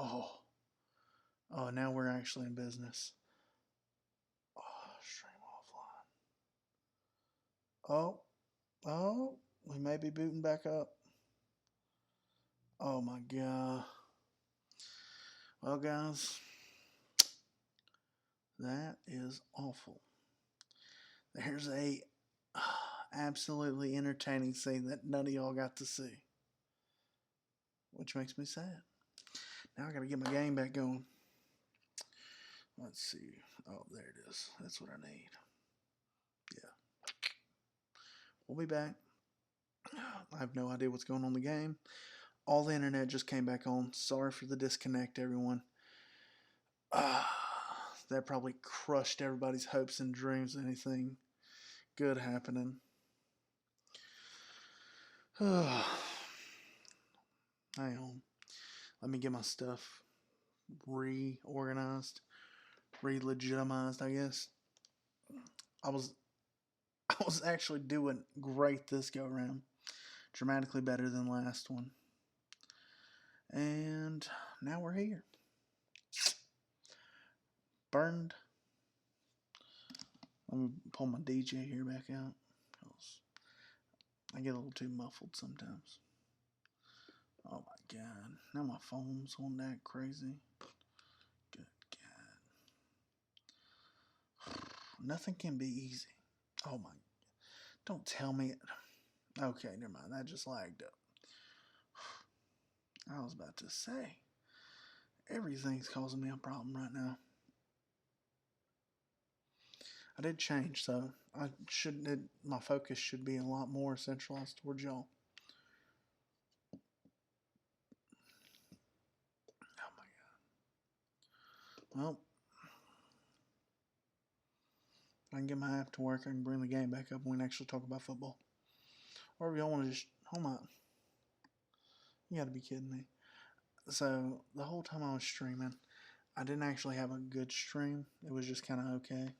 Oh, now we're actually in business. Oh, stream offline. Oh, we may be booting back up. Oh my god. Well, guys, that is awful. There's a absolutely entertaining scene that none of y'all got to see, which makes me sad. Now I gotta get my game back going. Let's see. Oh, there it is. That's what I need. Yeah. We'll be back. I have no idea what's going on in the game. All the internet just came back on. Sorry for the disconnect, everyone. That probably crushed everybody's hopes and dreams. Anything good happening. Hang on. Let me get my stuff reorganized, re-legitimized, I guess. I was I was actually doing great this go around. Dramatically better than last one. And now we're here. Burned. Let me pull my DJ here back out. I get a little too muffled sometimes. Oh my god. Now my phone's on that crazy. Good god. Nothing can be easy. Oh my. Don't tell me it. Okay, never mind. That just lagged up. I was about to say. Everything's causing me a problem right now. I did change, so I should. My focus should be a lot more centralized towards y'all. Oh my god. Well, I can get my app to work. I can bring the game back up and we can actually talk about football. Or if y'all want to just hold on. You got to be kidding me. So the whole time I was streaming, I didn't actually have a good stream. It was just kind of okay.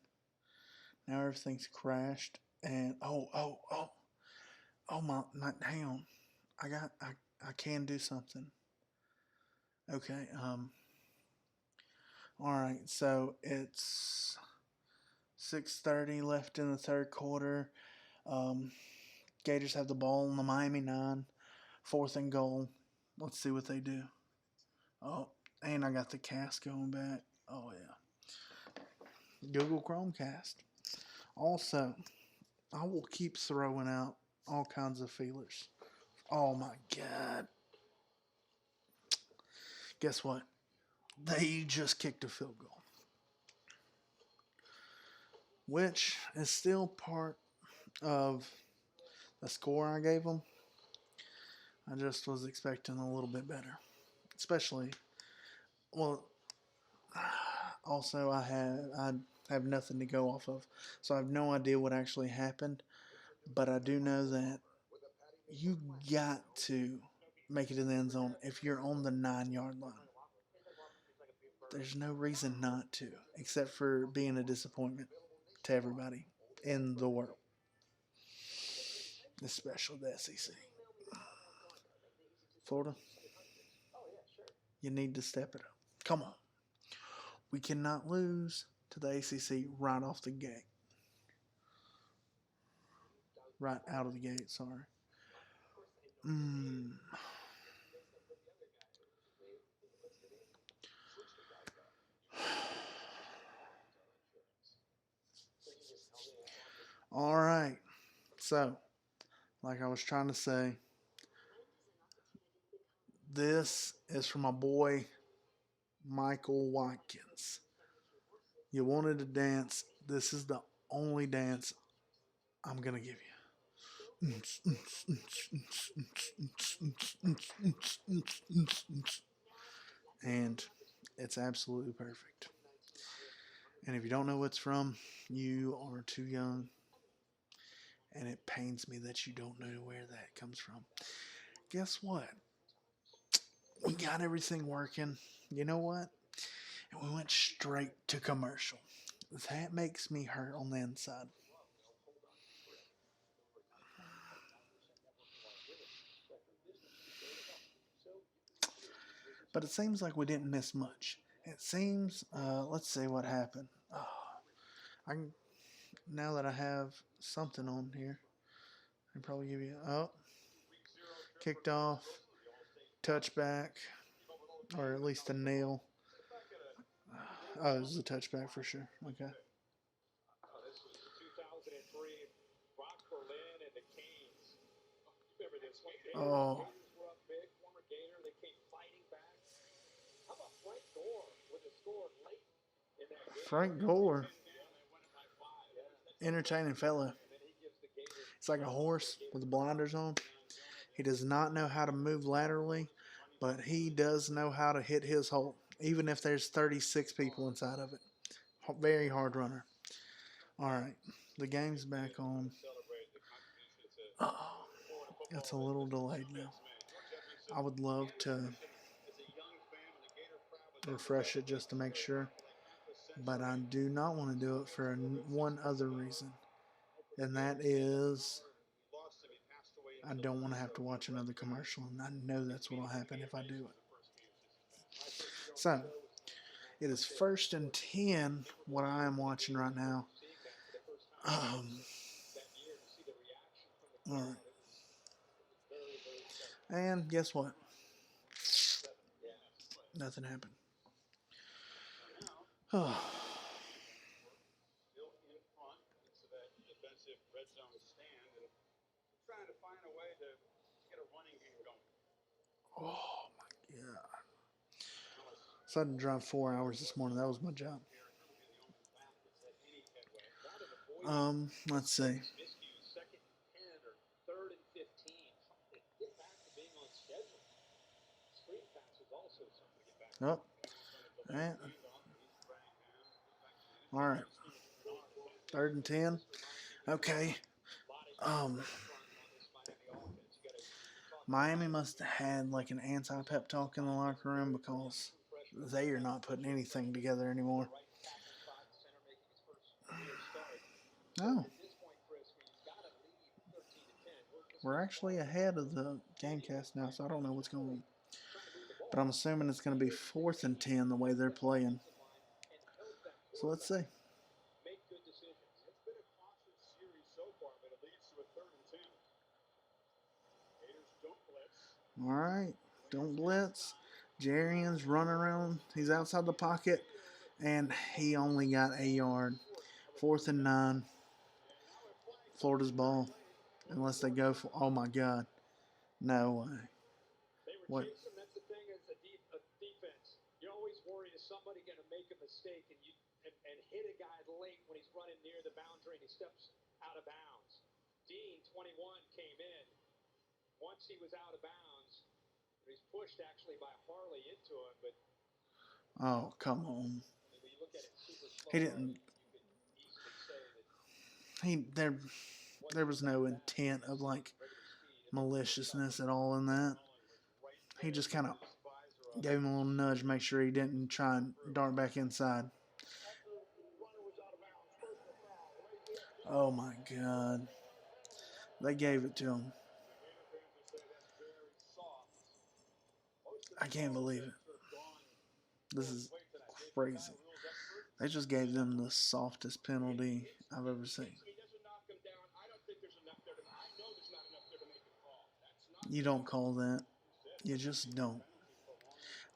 Now everything's crashed and oh my hang on. I can do something. Okay, all right. So it's 6:30 left in the third quarter. Um, Gators have the ball on the Miami 9, fourth and goal. Let's see what they do. Oh, and I got the cast going back. Oh yeah, Google Chromecast. Also, I will keep throwing out all kinds of feelers. Oh my god. Guess what? They just kicked a field goal, which is still part of the score I gave them. I just was expecting a little bit better, especially. Well, also I have nothing to go off of, so I have no idea what actually happened. But I do know that you got to make it in the end zone if you're on the 9 yard line. There's no reason not to, except for being a disappointment to everybody in the world, especially the SEC. Florida, you need to step it up. Come on. We cannot lose to the ACC right off the gate. Right out of the gate, sorry. Mm. All right. So, like I was trying to say, this is from my boy Michael Watkins. You wanted to dance. This is the only dance I'm going to give you. And it's absolutely perfect. And if you don't know what it's from, you are too young. And it pains me that you don't know where that comes from. Guess what? We got everything working. You know what? And we went straight to commercial. That makes me hurt on the inside. But it seems like we didn't miss much. It seems, let's see what happened. Oh, I can, now that I have something on here, I can probably give you, oh, kicked off, touchback, or at least a nail. Oh, it was a touchback for sure. Okay. Oh, Frank Gore, entertaining fella. It's like a horse with blinders on. He does not know how to move laterally, but he does know how to hit his hole, even if there's 36 people inside of it. Very hard runner. All right, the game's back on. Oh, it's a little delayed now. I would love to refresh it just to make sure, but I do not want to do it for one other reason, and that is I don't want to have to watch another commercial, and I know that's what will happen if I do it. So, it is 1st and 10, what I am watching right now. All right. And guess what? Nothing happened. Oh. Oh my god. So I had to drive 4 hours this morning. That was my job. Let's see. Oh, and, all right. 3rd and 10. Okay. Um, Miami must have had like an anti-pep talk in the locker room because they are not putting anything together anymore. Oh, we're actually ahead of the GameCast now, so I don't know what's going on. But I'm assuming it's going to be 4th and 10 the way they're playing. So let's see. All right, don't blitz. Jarian's running around. He's outside the pocket, and he only got a yard. 4th and 9. Florida's ball. Unless they go for. Oh my God. No way. What? Oh, come on. He didn't. There was no intent of like maliciousness at all in that. He just kind of gave him a little nudge, make sure he didn't try and dart back inside. Oh my God. They gave it to him. I can't believe it. This is crazy. They just gave them the softest penalty I've ever seen. You don't call that. You just don't.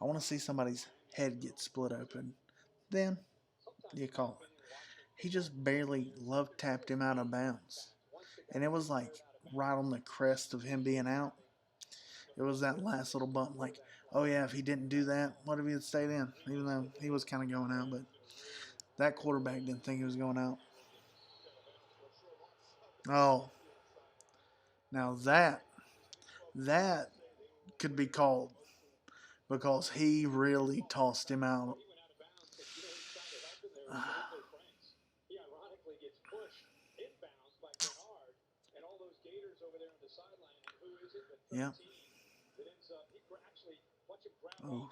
I want to see somebody's head get split open. Then you call it. He just barely love tapped him out of bounds. And it was like right on the crest of him being out. It was that last little bump, like, oh yeah, if he didn't do that, what if he had stayed in? Even though he was kind of going out, but that quarterback didn't think he was going out. Oh, now that could be called because he really tossed him out. Yeah. Oh.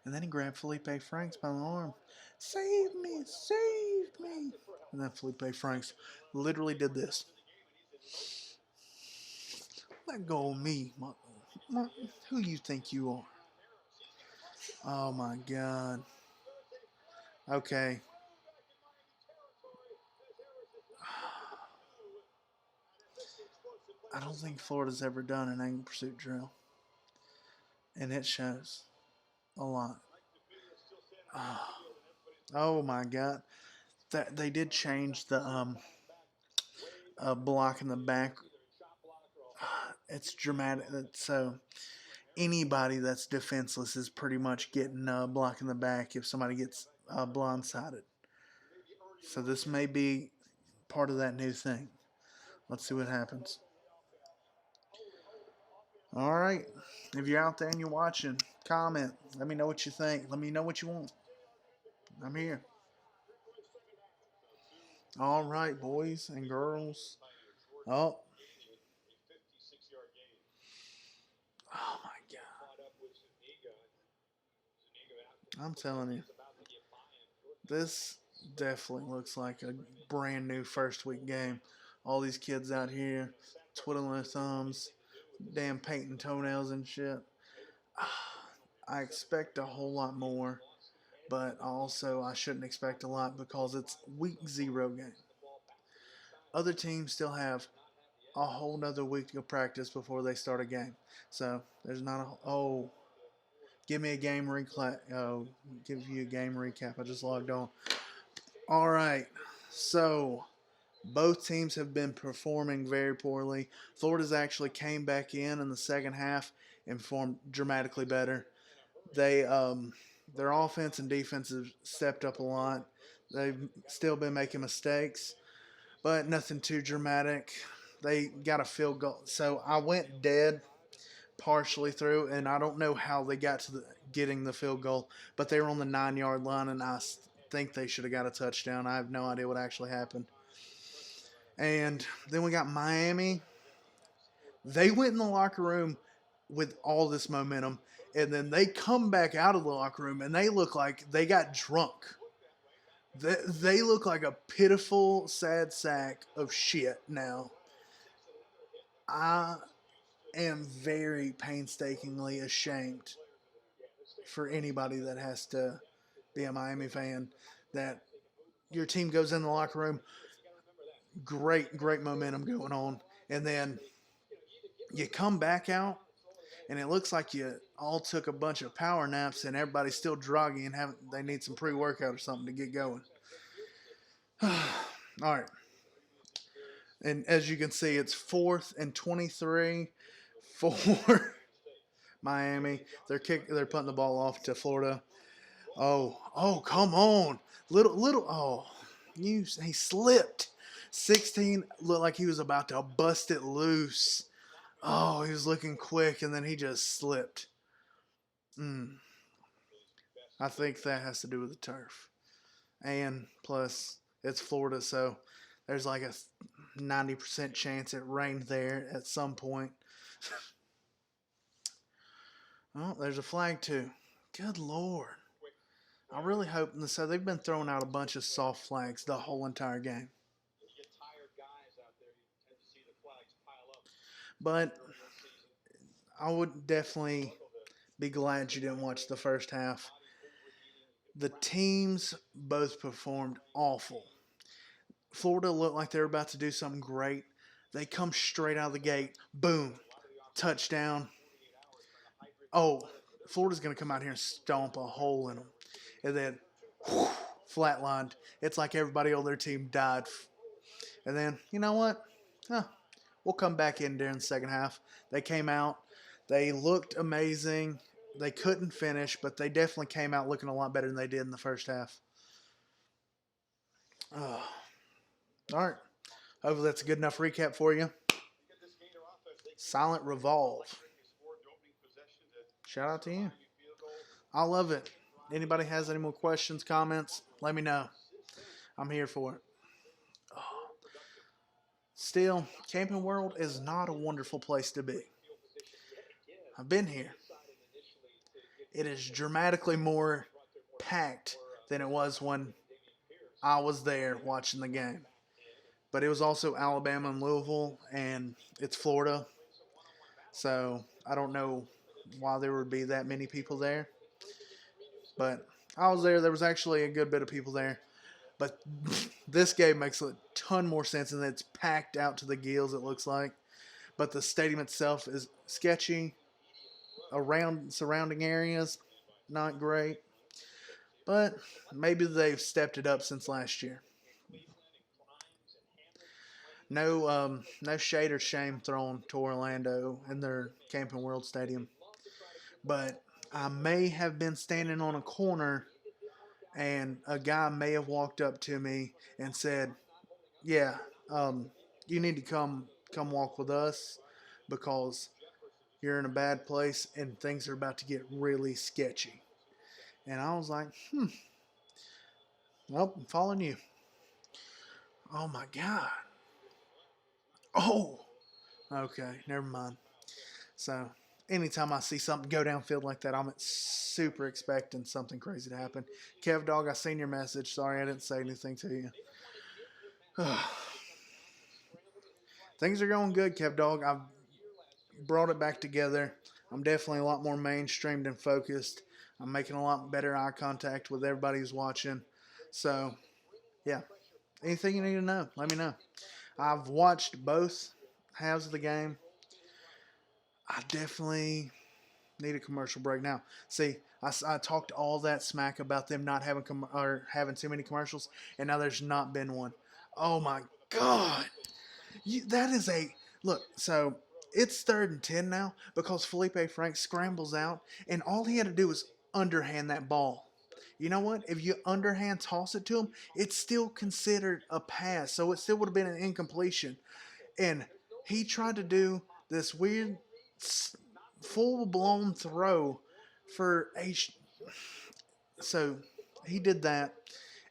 And then he grabbed Felipe Franks by the arm. Save me! Save me! And then Felipe Franks literally did this. Let go of me, who you think you are? Oh my God. Okay. I don't think Florida's ever done an angle pursuit drill, and it shows a lot. Oh my God. That they did change the block in the back. It's dramatic. So anybody that's defenseless is pretty much getting a block in the back if somebody gets blindsided. So this may be part of that new thing. Let's see what happens. All right. If you're out there and you're watching, comment. Let me know what you think. Let me know what you want. I'm here. All right, boys and girls. Oh. Oh my God. I'm telling you. This definitely looks like a brand new first week game. All these kids out here twiddling their thumbs, damn painting toenails and shit. I expect a whole lot more, but also I shouldn't expect a lot because it's week 0 game. Other teams still have a whole nother week to practice before they start a game. So there's not a give me a game recap. Oh, give you a game recap. I just logged on. All right, so both teams have been performing very poorly. Florida's actually came back in the second half and performed dramatically better. They their offense and defense have stepped up a lot. They've still been making mistakes, but nothing too dramatic. They got a field goal. So I went dead partially through, and I don't know how they got to getting the field goal, but they were on the 9-yard line, and I think they should have got a touchdown. I have no idea what actually happened. And then we got Miami. They went in the locker room with all this momentum, and then they come back out of the locker room, and they look like they got drunk. They look like a pitiful, sad sack of shit now. I am very painstakingly ashamed for anybody that has to be a Miami fan that your team goes in the locker room, great momentum going on, and then you come back out and it looks like you all took a bunch of power naps and everybody's still druggy and they need some pre-workout or something to get going. All right. And as you can see, it's 4th and 23 for Miami. They're putting the ball off to Florida. Oh, come on. He slipped. 16 looked like he was about to bust it loose. Oh, he was looking quick and then he just slipped. I think that has to do with the turf. And plus, it's Florida, so there's like a 90% chance it rained there at some point. Oh, there's a flag too. Good Lord. I really hope. So they've been throwing out a bunch of soft flags the whole entire game. But I would definitely be glad you didn't watch the first half. The teams both performed awful. Florida looked like they were about to do something great. They come straight out of the gate. Boom. Touchdown. Oh, Florida's going to come out here and stomp a hole in them. And then flatlined. It's like everybody on their team died. And then, you know what? We'll come back in during the second half. They came out. They looked amazing. They couldn't finish, but they definitely came out looking a lot better than they did in the first half. All right. Hopefully that's a good enough recap for you. Silent Revolve. Shout out to you. I love it. Anybody has any more questions, comments, let me know. I'm here for it. Still, Camping World is not a wonderful place to be. I've been here. It is dramatically more packed than it was when I was there watching the game. But it was also Alabama and Louisville, and it's Florida. So I don't know why there would be that many people there. But I was there. There was actually a good bit of people there. But this game makes a ton more sense, and it's packed out to the gills, it looks like. But the stadium itself is sketchy. Around surrounding areas, not great. But maybe they've stepped it up since last year. No shade or shame thrown to Orlando in their Camping World Stadium. But I may have been standing on a corner and a guy may have walked up to me and said, "Yeah, you need to come walk with us because you're in a bad place and things are about to get really sketchy." And I was like, "Well, I'm following you." Oh my god. Oh, okay, never mind. So anytime I see something go downfield like that, I'm super expecting something crazy to happen. Kev Dog, I seen your message. Sorry I didn't say anything to you. Things are going good, Kev Dog. I've brought it back together. I'm definitely a lot more mainstreamed and focused. I'm making a lot better eye contact with everybody who's watching. So, yeah. Anything you need to know, let me know. I've watched both halves of the game. I definitely need a commercial break now. See, I talked all that smack about them not having or having too many commercials, and now there's not been one. Oh my god, that is a look. So it's 3rd and 10 now because Felipe Frank scrambles out, and all he had to do was underhand that ball. You know what? If you underhand toss it to him, it's still considered a pass, so it still would have been an incompletion. And he tried to do this weird full blown throw for H. So he did that,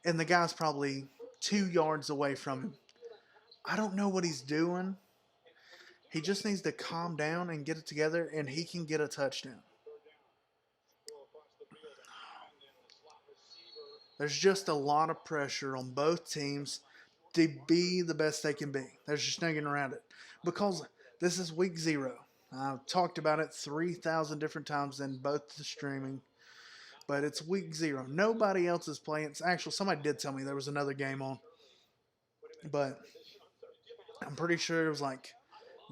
and the guy's probably 2 yards away from him. I don't know what he's doing. He just needs to calm down and get it together, and he can get a touchdown. There's just a lot of pressure on both teams to be the best they can be. There's just no getting around it. Because this is week 0. I've talked about it 3,000 different times in both the streaming. But it's week 0. Nobody else is playing. It's actually, somebody did tell me there was another game on. But I'm pretty sure it was like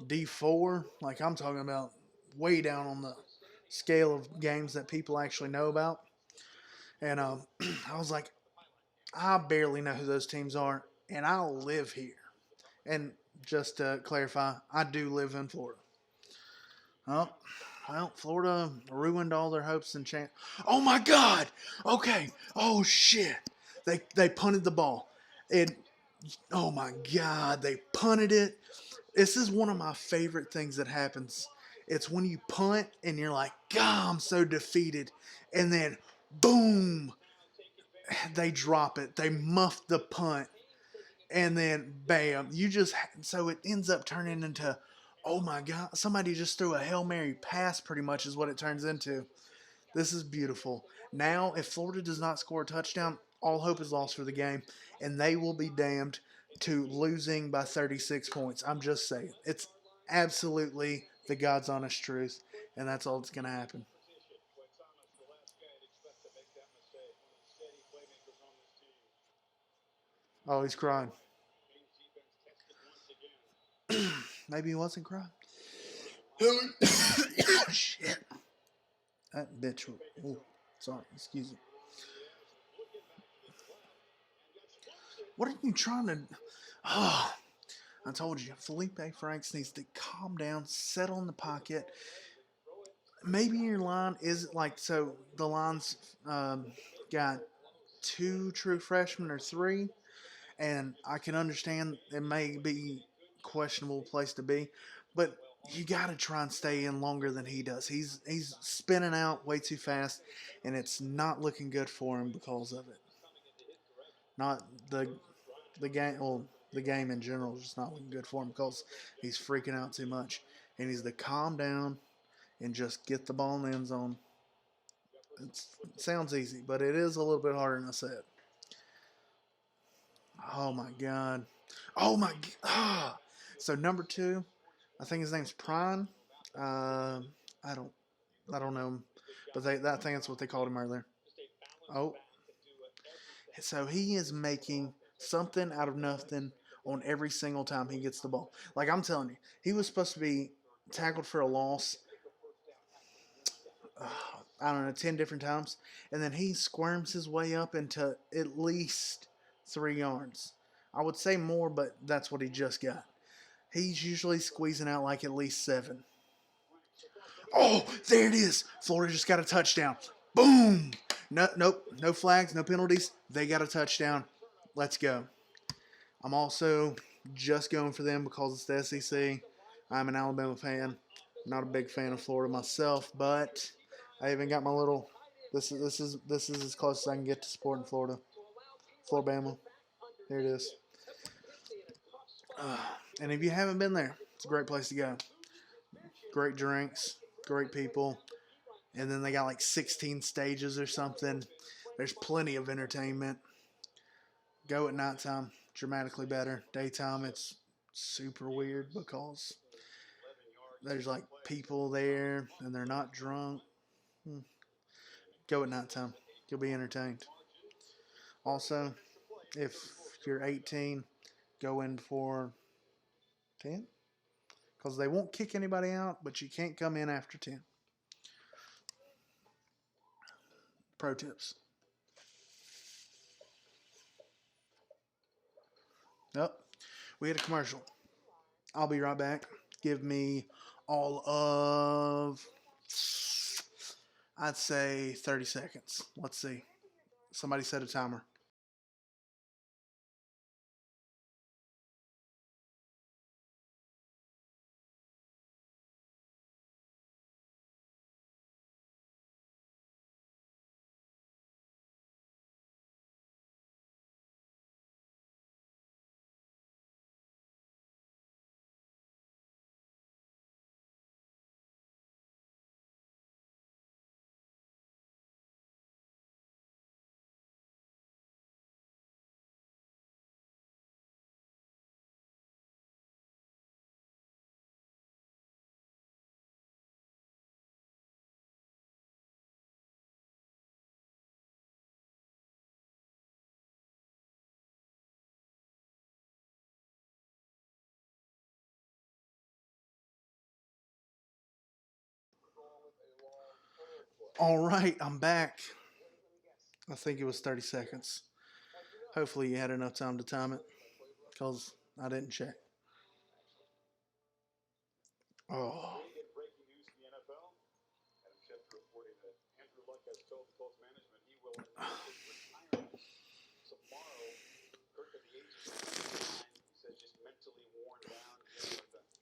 D4. Like I'm talking about way down on the scale of games that people actually know about. And I was like, I barely know who those teams are, and I live here. And just to clarify, I do live in Florida. Oh, well, Florida ruined all their hopes and chance. Oh my God! Okay. Oh shit! They punted the ball. It. Oh my God! They punted it. This is one of my favorite things that happens. It's when you punt and you're like, God, I'm so defeated, and then boom, they drop it. They muff the punt, and then bam, you just so it ends up turning into, oh my god, somebody just threw a Hail Mary pass, pretty much is what it turns into. This is beautiful. Now if Florida does not score a touchdown, all hope is lost for the game, and they will be damned to losing by 36 points. I'm just saying, it's absolutely the God's honest truth, and that's all that's going to happen. Oh, he's crying. Maybe he wasn't crying. Shit. That bitch. Oh, sorry. Excuse me. What are you trying to? Oh, I told you. Felipe Franks needs to calm down, settle in the pocket. Maybe your line is like so. The line's got 2 true freshmen or 3, and I can understand it may be questionable place to be, but you got to try and stay in longer than he does. He's spinning out way too fast, and it's not looking good for him because of it. Not the game. Well, the game in general is just not looking good for him because he's freaking out too much. And he's to calm down and just get the ball in the end zone. It sounds easy, but it is a little bit harder than I said. Oh my God. Oh my. Ah. So number two, I think his name's Prime. Uh, I don't. I don't know him, but I think that's what they called him earlier. Oh, so he is making something out of nothing on every single time he gets the ball. Like I'm telling you, he was supposed to be tackled for a loss. I don't know, 10 different times, and then he squirms his way up into at least 3 yards. I would say more, but that's what he just got. He's usually squeezing out like at least 7. Oh, there it is. Florida just got a touchdown. Boom. No, nope, no flags, no penalties. They got a touchdown. Let's go. I'm also just going for them because it's the SEC. I'm an Alabama fan. Not a big fan of Florida myself, but I even got my little. This is as close as I can get to supporting Florida. Floribama. Here it is. Uh, and if you haven't been there, it's a great place to go. Great drinks, great people, and then they got like 16 stages or something. There's plenty of entertainment. Go at nighttime, dramatically better. Daytime, it's super weird because there's like people there and they're not drunk. Go at nighttime, you'll be entertained. Also, if you're 18, go in for 10 because they won't kick anybody out, but you can't come in after 10. Pro tips. Yep, we had a commercial. I'll be right back. Give me all of, I'd say 30 seconds. Let's see. Somebody set a timer. All right, I'm back. I think it was 30 seconds. Hopefully, you had enough time to time it because I didn't check. Oh.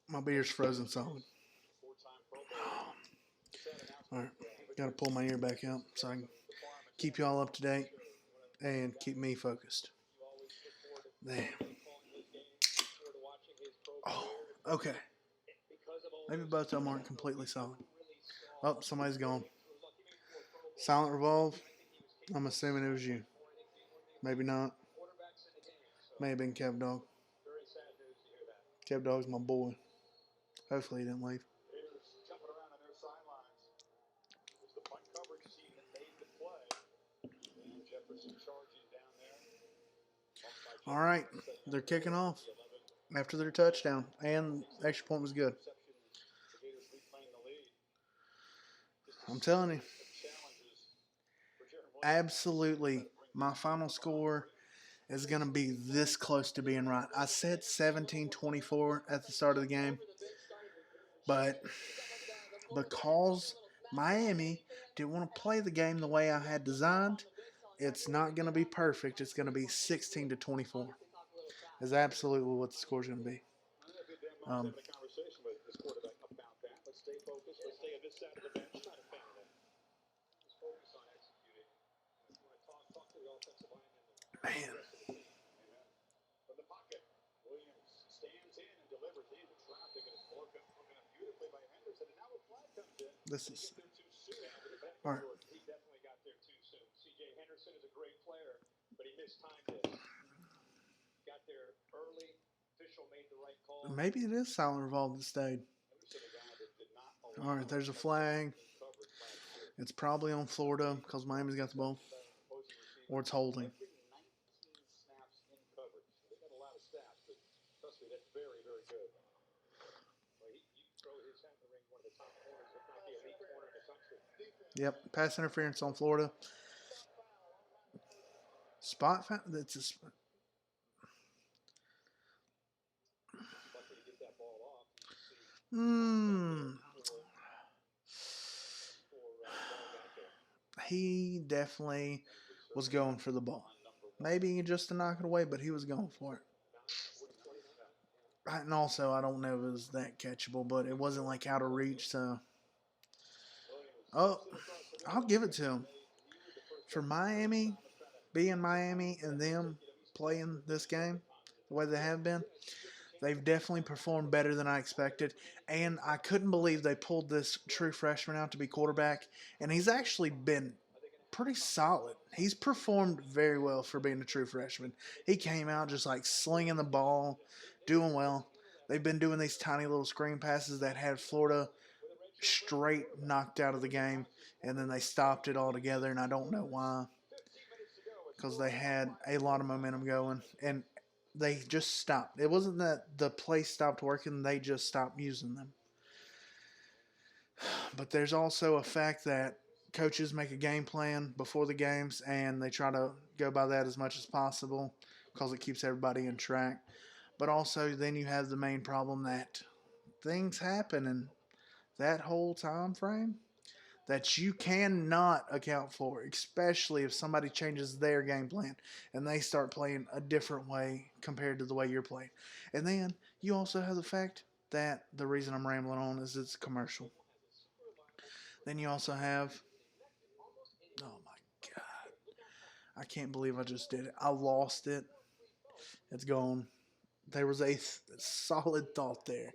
My beer's frozen solid. All right, got to pull my ear back out so I can keep y'all up to date and keep me focused. Damn. Oh, okay. Maybe both of them aren't completely solid. Oh, somebody's gone. Silent Revolve. I'm assuming it was you. Maybe not. May have been Kev Dog. Kev Dog's my boy. Hopefully he didn't leave. All right, they're kicking off after their touchdown, and the extra point was good. I'm telling you, absolutely. My final score is going to be this close to being right. I said 17-24 at the start of the game, but because Miami didn't want to play the game the way I had designed, it's not going to be perfect. It's going to be 16-24. Is absolutely what the score is going to be. Um, man, this is all right. Maybe it is silent revolve that stayed. All right, there's a flag. It's probably on Florida because Miami's got the ball, or it's holding. Yep, pass interference on Florida. Spot foul. That's a Hmm. He definitely was going for the ball. Maybe just to knock it away, but he was going for it. And also, I don't know if it was that catchable, but it wasn't like out of reach. So, oh, I'll give it to him for Miami, being Miami, and them playing this game the way they have been. They've definitely performed better than I expected, and I couldn't believe they pulled this true freshman out to be quarterback, and he's actually been pretty solid. He's performed very well for being a true freshman. He came out just like slinging the ball, doing well. They've been doing these tiny little screen passes that had Florida straight knocked out of the game, and then they stopped it altogether, and I don't know why, because they had a lot of momentum going, and they just stopped. It wasn't that the play stopped working, they just stopped using them. But there's also a fact that coaches make a game plan before the games and they try to go by that as much as possible because it keeps everybody in track. But also, then you have the main problem that things happen in that whole time frame that you cannot account for, especially if somebody changes their game plan and they start playing a different way compared to the way you're playing. And then you also have the fact that the reason I'm rambling on is it's a commercial. Then you also have, oh my God, I can't believe I just did it. I lost it. It's gone. There was a solid thought there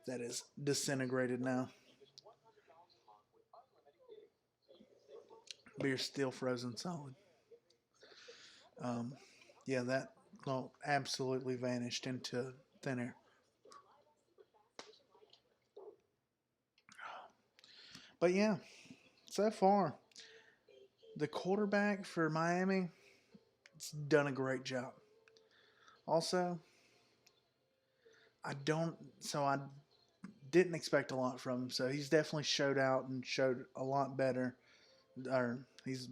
that is disintegrated now. Beer's still frozen solid. Um, yeah, that well, absolutely vanished into thin air. But yeah, so far, the quarterback for Miami has done a great job. Also, I didn't expect a lot from him. So he's definitely showed out and showed a lot better, or he's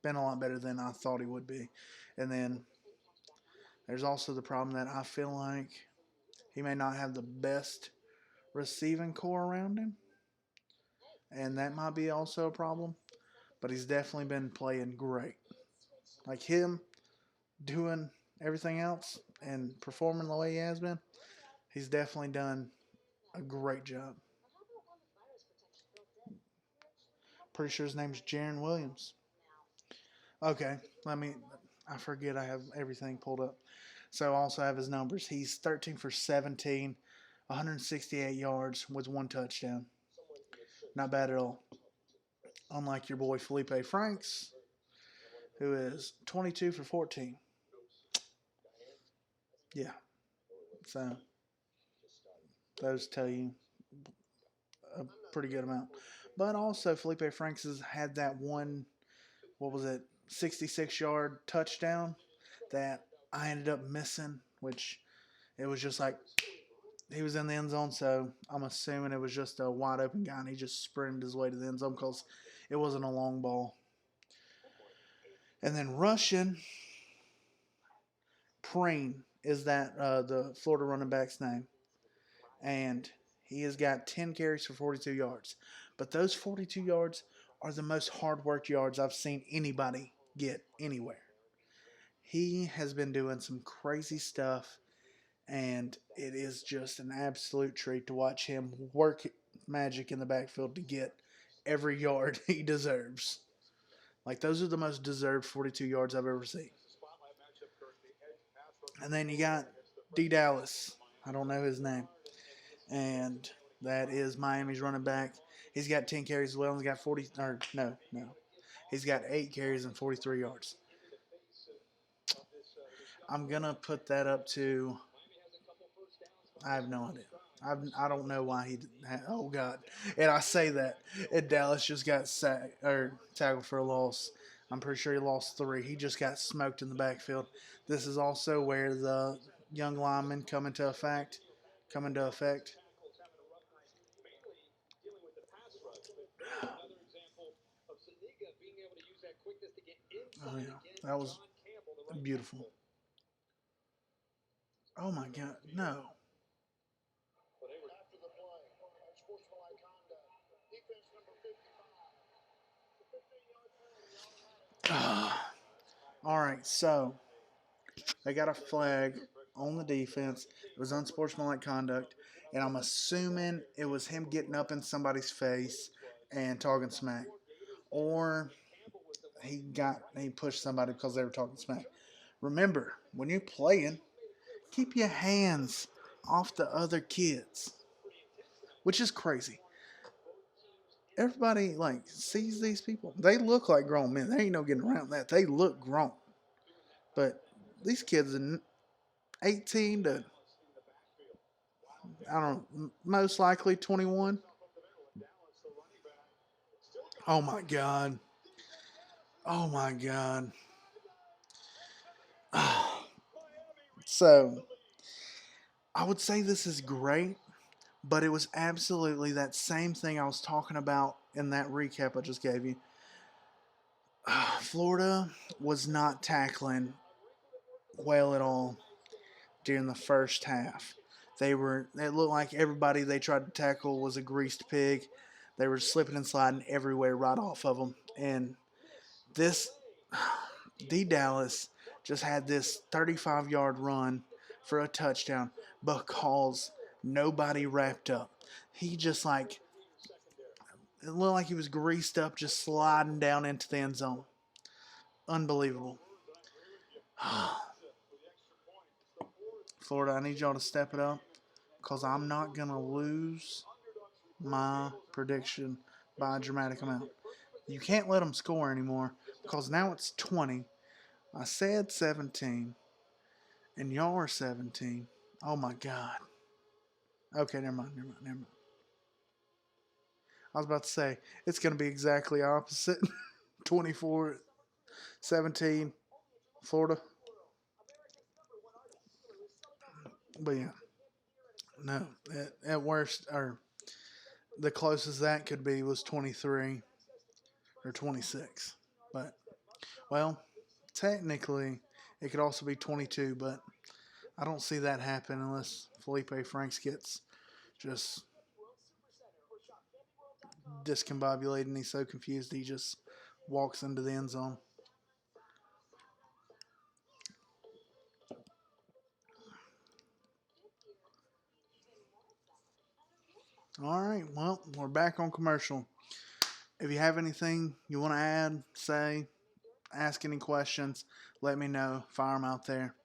been a lot better than I thought he would be. And then there's also the problem that I feel like he may not have the best receiving core around him, and that might be also a problem. But he's definitely been playing great. Like him doing everything else and performing the way he has been, he's definitely done a great job. Pretty sure his name's Jaron Williams. Okay, let me. I forget I have everything pulled up. So I also have his numbers. He's 13 for 17, 168 yards with one touchdown. Not bad at all. Unlike your boy Felipe Franks, who is 22 for 14. Yeah, so those tell you a pretty good amount. But also, Felipe Franks has had that one, what was it, 66-yard touchdown that I ended up missing, which it was just like he was in the end zone, so I'm assuming it was just a wide open guy, and he just sprinted his way to the end zone because it wasn't a long ball. And then rushing, Preen is that the Florida running back's name, and he has got 10 carries for 42 yards. But those 42 yards are the most hard work yards I've seen anybody get anywhere. He has been doing some crazy stuff, and it is just an absolute treat to watch him work magic in the backfield to get every yard he deserves. Like, those are the most deserved 42 yards I've ever seen. And then you got D. Dallas. I don't know his name. And that is Miami's running back. He's got 10 carries as well. And he's got 40, or no. He's got 8 carries and 43 yards. I'm gonna put that up to. I have no idea. I don't know why he. Oh God! And I say that, and Dallas just got sacked or tackled for a loss. I'm pretty sure he lost three. He just got smoked in the backfield. This is also where the young linemen come into effect. Come into effect. Oh yeah, that was beautiful. Oh my God, no. All right, so they got a flag on the defense. It was unsportsmanlike conduct, and I'm assuming it was him getting up in somebody's face and talking smack, or he pushed somebody because they were talking smack. Remember, when you're playing, keep your hands off the other kids, which is crazy. Everybody like sees these people. They look like grown men. There ain't no getting around that. They look grown, but these kids are 18 to I don't know, most likely 21. Oh my god. Oh my god. So I would say this is great, but it was absolutely that same thing I was talking about in that recap I just gave you. Florida was not tackling well at all during the first half. It looked like everybody they tried to tackle was a greased pig. They were slipping and sliding everywhere right off of them. And this D Dallas just had this 35-yard run for a touchdown because nobody wrapped up. He just like it looked like he was greased up, just sliding down into the end zone. Unbelievable. Florida, I need y'all to step it up because I'm not gonna lose my prediction by a dramatic amount. You can't let them score anymore because now it's 20. I said 17, and y'all are 17. Oh my God. Okay, never mind, never mind, never mind. I was about to say, it's going to be exactly opposite. 24, 17, Florida. But yeah, no. At worst, or the closest that could be was 23 or 26. But, well, technically, it could also be 22, but I don't see that happen unless Felipe Franks gets just discombobulated and he's so confused he just walks into the end zone. All right, well, we're back on commercial. If you have anything you want to add, say, ask any questions, let me know. Fire them out there.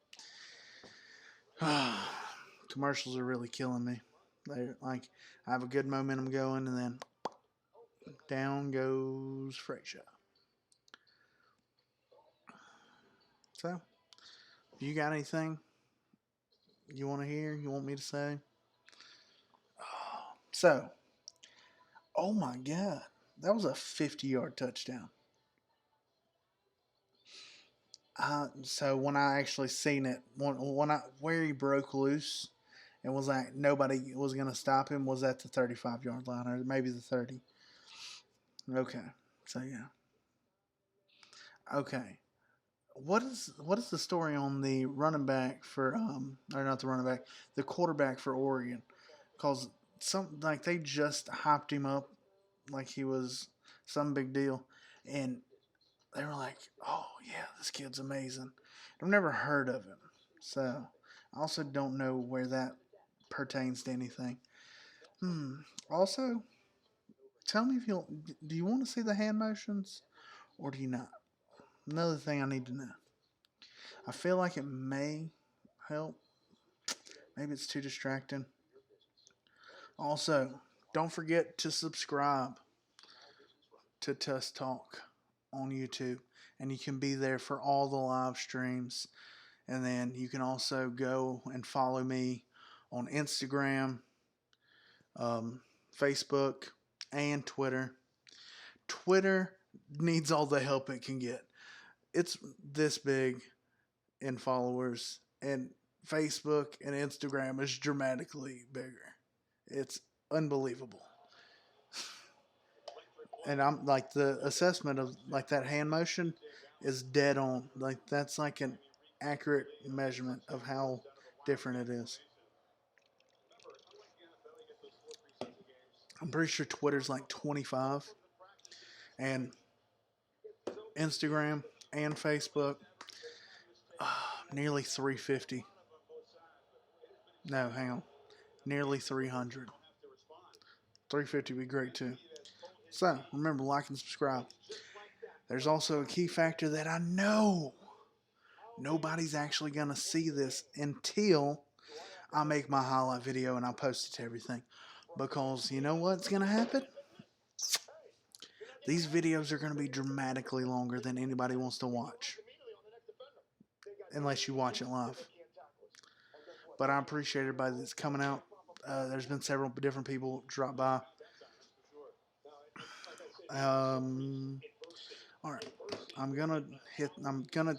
Commercials are really killing me. They're like, I have a good momentum going, and then down goes Freight Show. So, you got anything you want to hear, you want me to say? So, oh my God, that was a 50-yard touchdown. So when I actually seen it, when I where he broke loose, and was like nobody was gonna stop him, was at the 35-yard line or maybe the 30. Okay, so yeah, okay. What is the story on the running back for or not the running back, the quarterback for Oregon? Because some like they just hopped him up like he was some big deal, and they were like, "Oh yeah, this kid's amazing." I've never heard of him, so I also don't know where that pertains to anything. Hmm. Also, tell me if you do you want to see the hand motions or do you not? Another thing I need to know. I feel like it may help. Maybe it's too distracting. Also, don't forget to subscribe to TuskTalk on YouTube, and you can be there for all the live streams And then you can also go and follow me on Instagram, um, Facebook, and Twitter. Twitter needs all the help it can get. It's this big in followers, and Facebook and Instagram is dramatically bigger. It's unbelievable. And I'm like, the assessment of like that hand motion is dead on. Like that's like an accurate measurement of how different it is. I'm pretty sure Twitter's like 25, and Instagram and Facebook nearly 350. No, hang on, nearly 300. 350 would be great too. So remember, like and subscribe. There's also a key factor that I know nobody's actually gonna see this until I make my highlight video and I post it to everything. Because you know what's gonna happen? These videos are gonna be dramatically longer than anybody wants to watch. Unless you watch it live. But I appreciate everybody that's coming out. There's been several different people drop by. All right, I'm gonna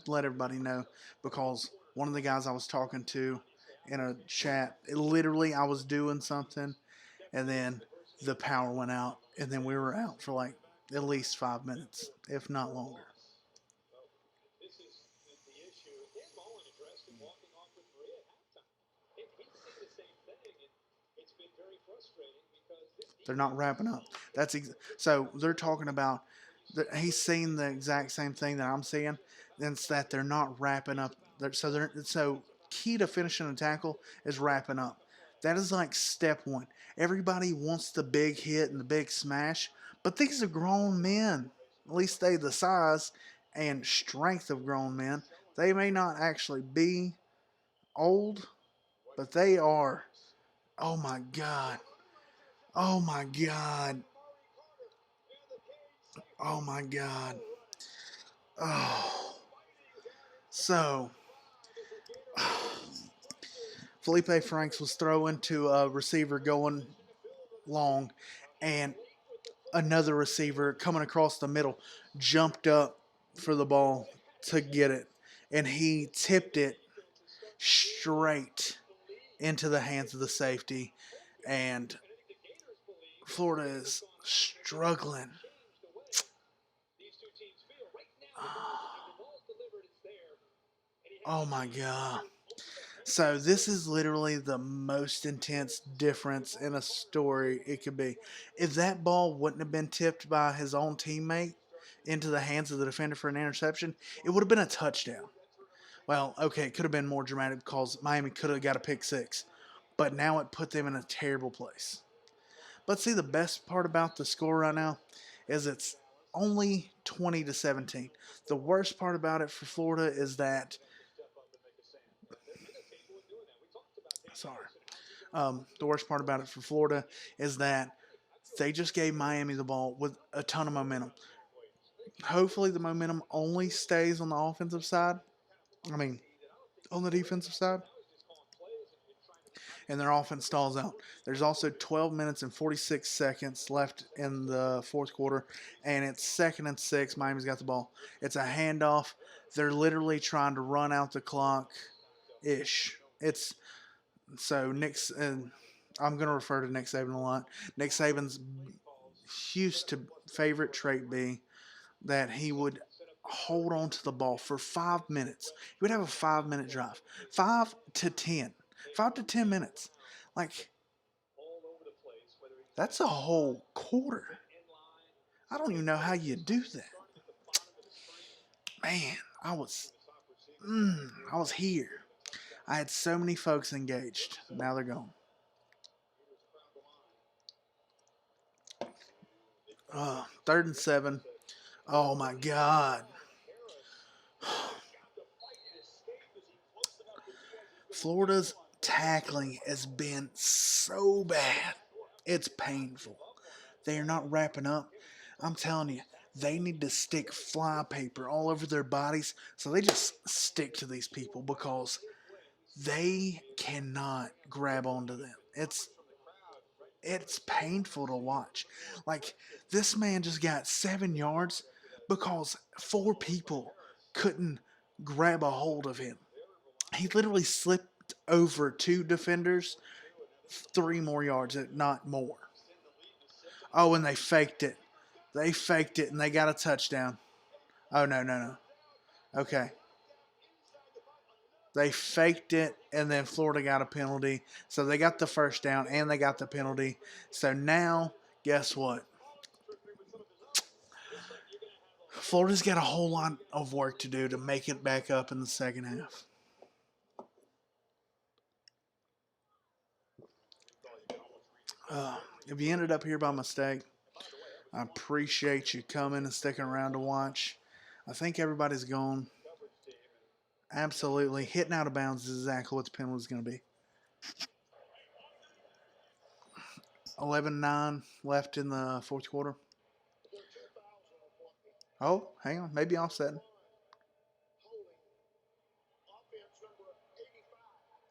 let everybody know, because one of the guys I was talking to in a chat, literally I was doing something, and then the power went out, and then we were out for like at least 5 minutes, if not longer. They're not wrapping up. So they're talking about that he's seeing the exact same thing that I'm seeing. It's that they're not wrapping up. So key to finishing a tackle is wrapping up. That is like step one. Everybody wants the big hit and the big smash, but these are grown men. At least they the size and strength of grown men. They may not actually be old, but they are. Oh my god. Oh my god. Oh my god. Oh. So Felipe Franks was throwing to a receiver going long, and another receiver coming across the middle jumped up for the ball to get it, and he tipped it straight into the hands of the safety, and Florida is struggling. Oh my god. So this is literally the most intense difference in a story it could be. If that ball wouldn't have been tipped by his own teammate into the hands of the defender for an interception, it would have been a touchdown. Well, okay, it could have been more dramatic because Miami could have got a pick six, but now it put them in a terrible place. But see, the best part about the score right now is it's only 20-17. The worst part about it for Florida is that, sorry, the worst part about it for Florida is that they just gave Miami the ball with a ton of momentum. Hopefully, the momentum only stays on the offensive side. I mean, on the defensive side, and their offense stalls out. There's also 12 minutes and 46 seconds left in the fourth quarter, and it's 2nd and 6. Miami's got the ball. It's a handoff. They're literally trying to run out the clock ish. It's so Nick's, and I'm going to refer to Nick Saban a lot. Nick Saban's used to favorite trait be that he would hold on to the ball for 5 minutes. He would have a 5 minute drive, 5 to 10, 5 to 10 minutes. Like, that's a whole quarter. I don't even know how you do that. Man, I was here. I had so many folks engaged. Now they're gone. 3rd and 7. Oh my God. Florida's tackling has been so bad. It's painful. They are not wrapping up. I'm telling you, They need to stick flypaper all over their bodies, so they just stick to these people because they cannot grab onto them. It's painful to watch. Like, this man just got 7 yards because four people couldn't grab a hold of him. He literally slipped over two defenders, 3 more yards, if not more. Oh, and they faked it. They faked it and they got a touchdown. Oh, no, no, no. Okay. They faked it, and then Florida got a penalty. So they got the first down, and they got the penalty. So now, guess what? Florida's got a whole lot of work to do to make it back up in the second half. If you ended up here by mistake, I appreciate you coming and sticking around to watch. I think everybody's gone. Absolutely. Hitting out of bounds is exactly what the penalty is going to be. 11-9 left in the fourth quarter. Oh, hang on. Maybe offset.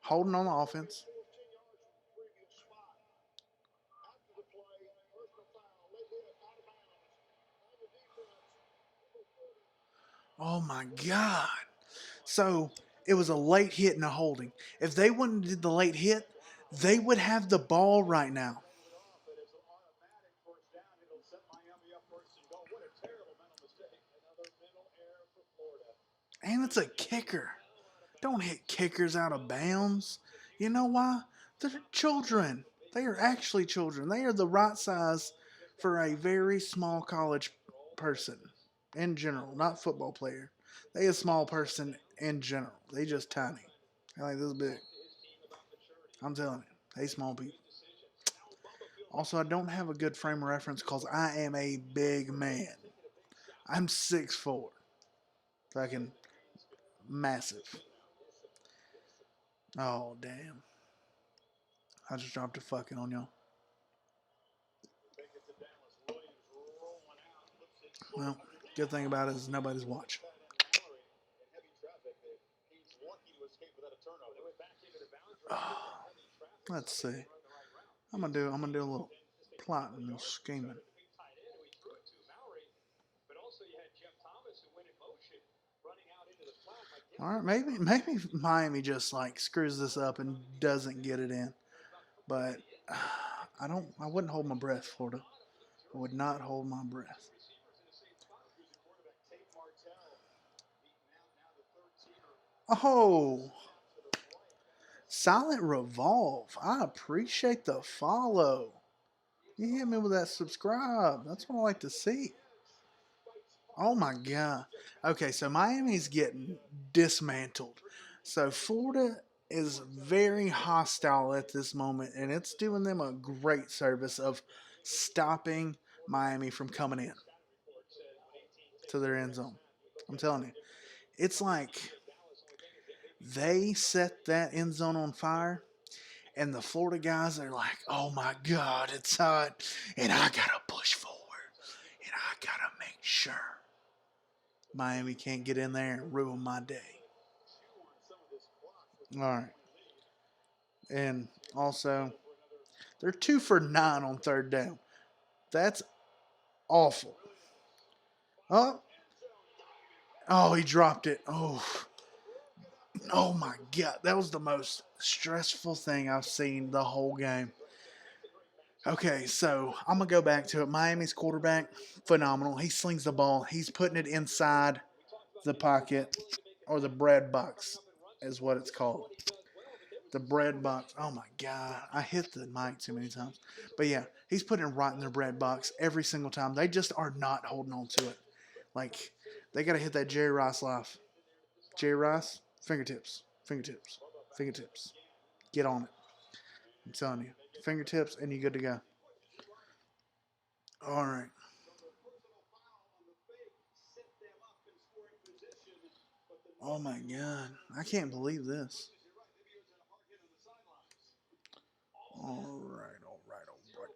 Holding on the offense. Oh, my God. So it was a late hit and a holding. If they wouldn't have did the late hit, they would have the ball right now. And it's a kicker. Don't hit kickers out of bounds. You know why? They're children. They are actually children. They are the right size for a very small college person in general, not football player. They a small person in general. They just tiny. They're like this big. I'm telling you, they small people. Also, I don't have a good frame of reference because I am a big man. I'm 6'4". Fucking massive. Oh, damn. I just dropped a fucking on y'all. Well, good thing about it is nobody's watching. Oh, let's see. I'm gonna do a little plotting and scheming. All right, maybe Miami just like screws this up and doesn't get it in. But I wouldn't hold my breath, Florida. I would not hold my breath. Oh, Silent Revolve. I appreciate the follow. You hit me with that subscribe. That's what I like to see. Oh my God. Okay, so Miami's getting dismantled. So Florida is very hostile at this moment, and it's doing them a great service of stopping Miami from coming in to their end zone. I'm telling you, it's like they set that end zone on fire, and the Florida guys are like, "Oh my God, it's hot, and I gotta push forward, and I gotta make sure Miami can't get in there and ruin my day." All right, and also they're 2 for 9 on third down. That's awful. Oh, oh, he dropped it. Oh my God, that was the most stressful thing I've seen the whole game. Okay, so I'm gonna go back to it. Miami's quarterback, phenomenal. He slings the ball. He's putting it inside the pocket or the bread box, is what it's called. The bread box. Oh my God, I hit the mic too many times. But yeah, he's putting it right in their bread box every single time. They just are not holding on to it. Like they gotta hit that Jerry Rice life. Jerry Rice, fingertips, fingertips, fingertips. Get on it. I'm telling you, fingertips, and you're good to go. All right. Oh my God, I can't believe this. All right, all right, all right.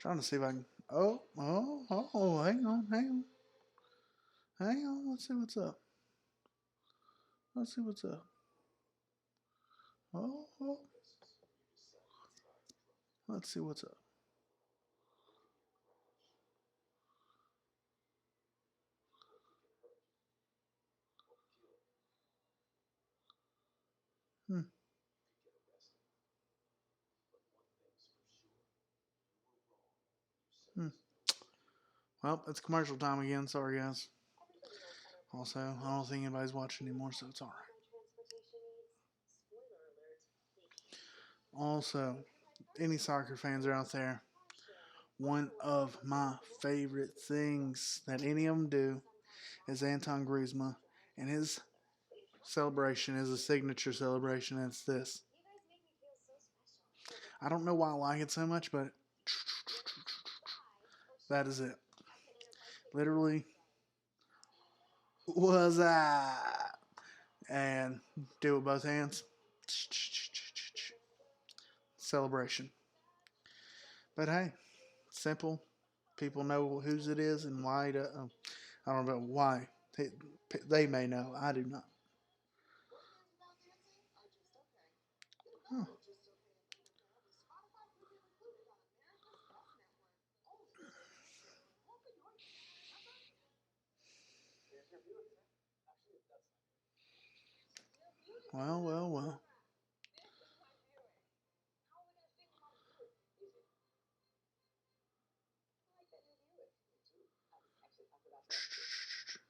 Trying to see if I can. Oh, hang on. Let's see what's up. Let's see what's up. Oh. Let's see what's up. Hmm. Hmm. Well, it's commercial time again. Sorry, guys. Also, I don't think anybody's watching anymore, so it's all right. Also, any soccer fans are out there, one of my favorite things that any of them do is Anton Griezmann and his celebration is a signature celebration. And it's this. I don't know why I like it so much, but that is it. Literally, was that? And do it with both hands. Celebration. But hey, simple. People know whose it is and why. I don't know why. They may know. I do not. Huh. Well.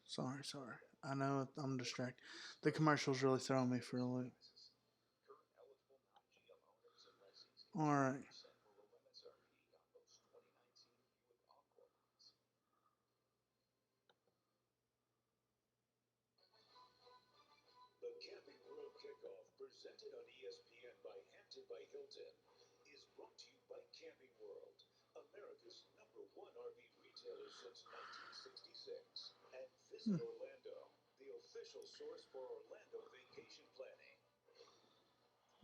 Sorry. I know I'm distracted. The commercial's really throwing me for a loop. All right. Hmm.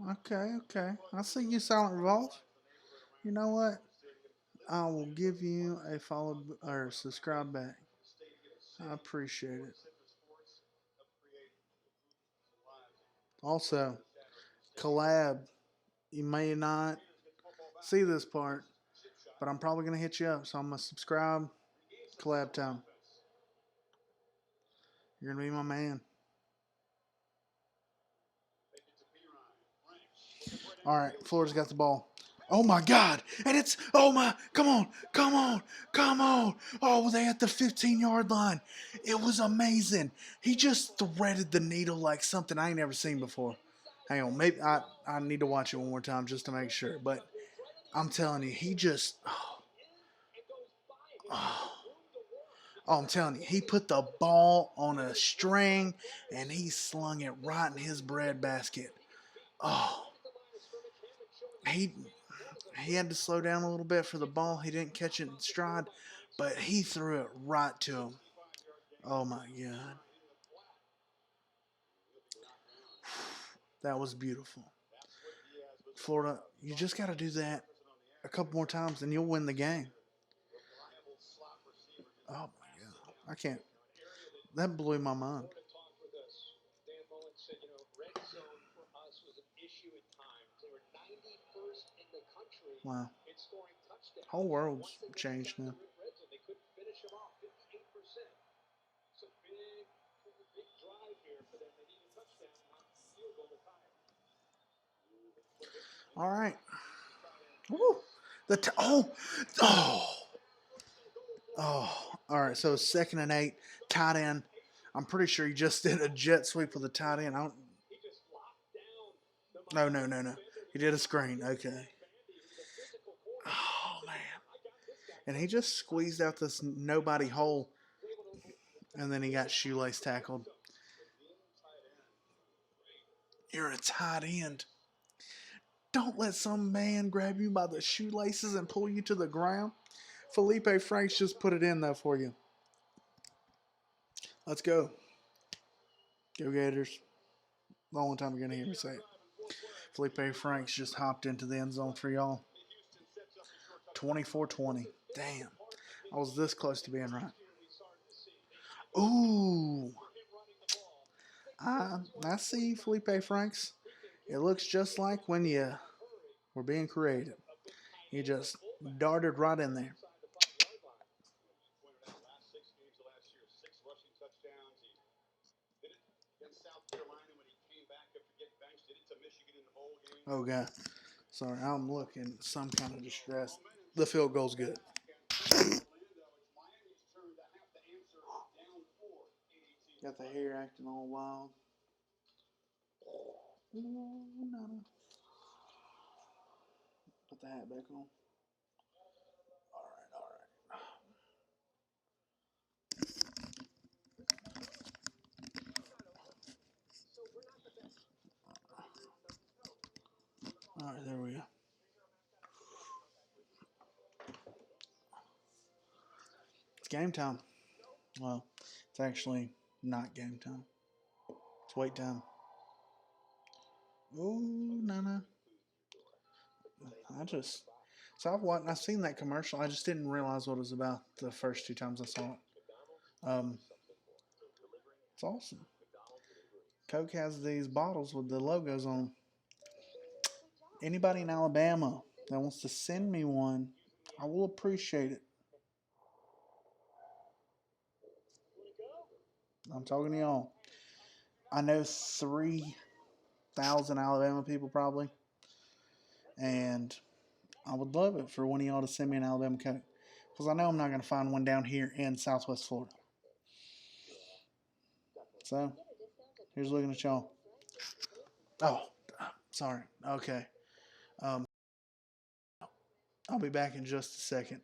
Okay. I see you, Silent Revolve. You know what? I will give you a follow or subscribe back. I appreciate it. Also, collab. You may not see this part, but I'm probably gonna hit you up. So I'm gonna subscribe. Collab time. You're gonna be my man. All right, Florida's got the ball. Oh my God! And it's come on! Oh, they at the 15-yard line. It was amazing. He just threaded the needle like something I ain't never seen before. Hang on, maybe I need to watch it one more time just to make sure. But I'm telling you, he just oh, I'm telling you, he put the ball on a string and he slung it right in his bread basket. Oh, he he had to slow down a little bit for the ball. He didn't catch it in stride, but he threw it right to him. Oh my God. That was beautiful. Florida, you just got to do that a couple more times and you'll win the game. Oh my God. I can't. That blew my mind. Wow. Whole world's changed now. All right. Woo. Oh, oh. All right. So 2nd and 8, tight end. I'm pretty sure he just did a jet sweep with a tight end. I don't. No. He did a screen. Okay. Oh man. And he just squeezed out this nobody hole, and then he got shoelace tackled. You're a tight end. Don't let some man grab you by the shoelaces and pull you to the ground. Felipe Franks just put it in though for you. Let's go. Go Gators. The only time you're going to hear me say it. Felipe Franks just hopped into the end zone for y'all. 24-20. Damn. I was this close to being right. Ooh. I see Felipe Franks. It looks just like when you were being creative. He just darted right in there. Oh, God. Sorry, I'm looking some kind of distress. The field goal's good. Got the hair acting all wild. No. Put the hat back on. All right, there we go. It's game time. Well, it's actually not game time. It's wait time. Oh, no. I just so I've seen that commercial. I just didn't realize what it was about the first two times I saw it. Um, it's awesome. Coke has these bottles with the logos on them. Anybody in Alabama that wants to send me one, I will appreciate it. I'm talking to y'all. I know 3,000 Alabama people probably, and I would love it for one of y'all to send me an Alabama Coke because I know I'm not going to find one down here in Southwest Florida. So here's looking at y'all. Oh, sorry. Okay. Um, I'll be back in just a second.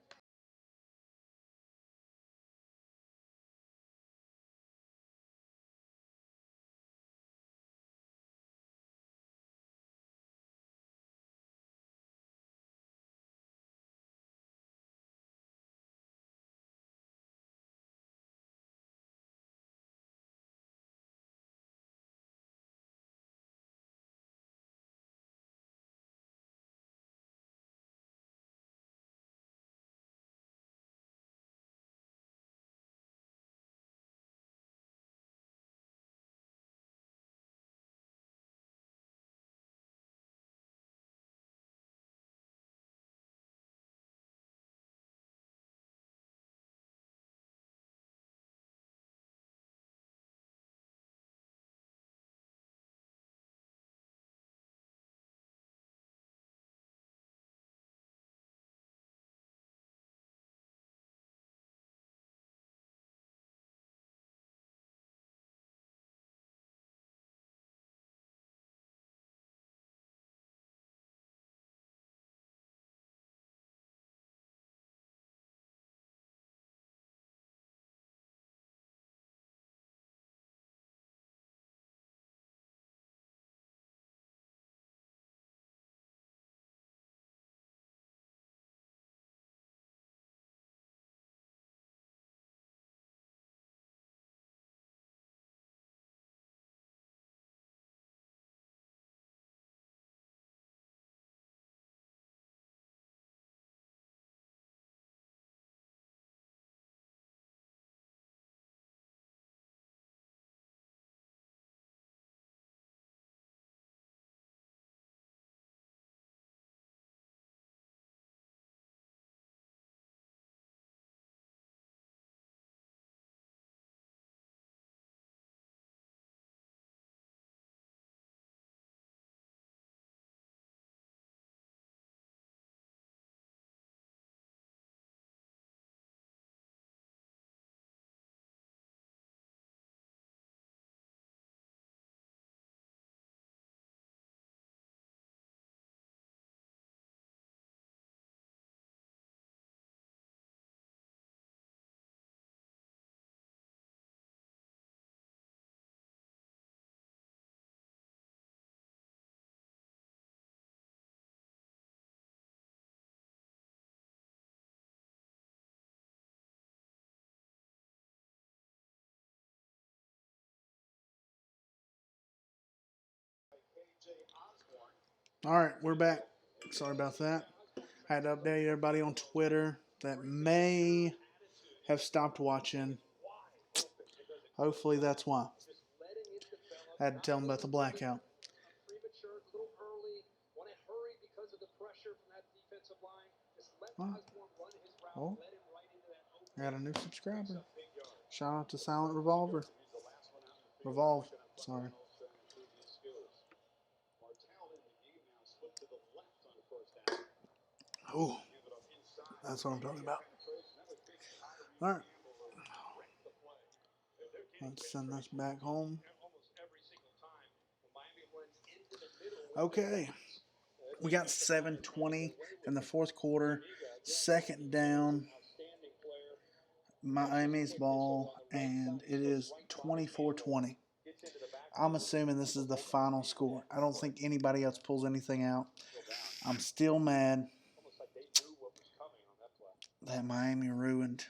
All right, we're back. Sorry about that. I had to update everybody on Twitter that may have stopped watching. Hopefully that's why. I had to tell them about the blackout. Oh, I got a new subscriber. Shout out to Silent Revolver. Revolve, sorry. Oh, that's what I'm talking about. All right. Let's send this back home. Okay. We got 7:20 in the fourth quarter. Second down. Miami's ball, and it is 24-20. I'm assuming this is the final score. I don't think anybody else pulls anything out. I'm still mad that Miami ruined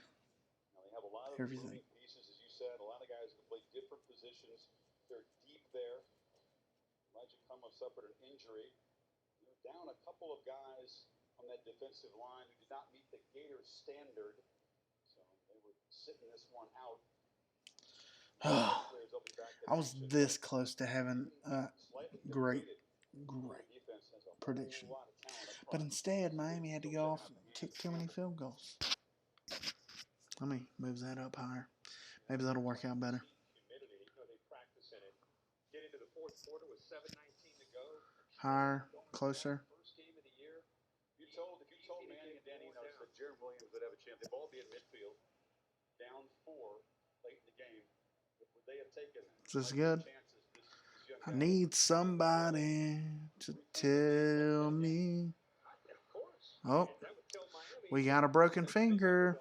everything. I was this close to having a great prediction. But instead, Miami had to go off and kick too many field goals. Let me move that up higher. Maybe that'll work out better. Higher, closer. Is this good? I need somebody to tell me. Oh, we got a broken finger.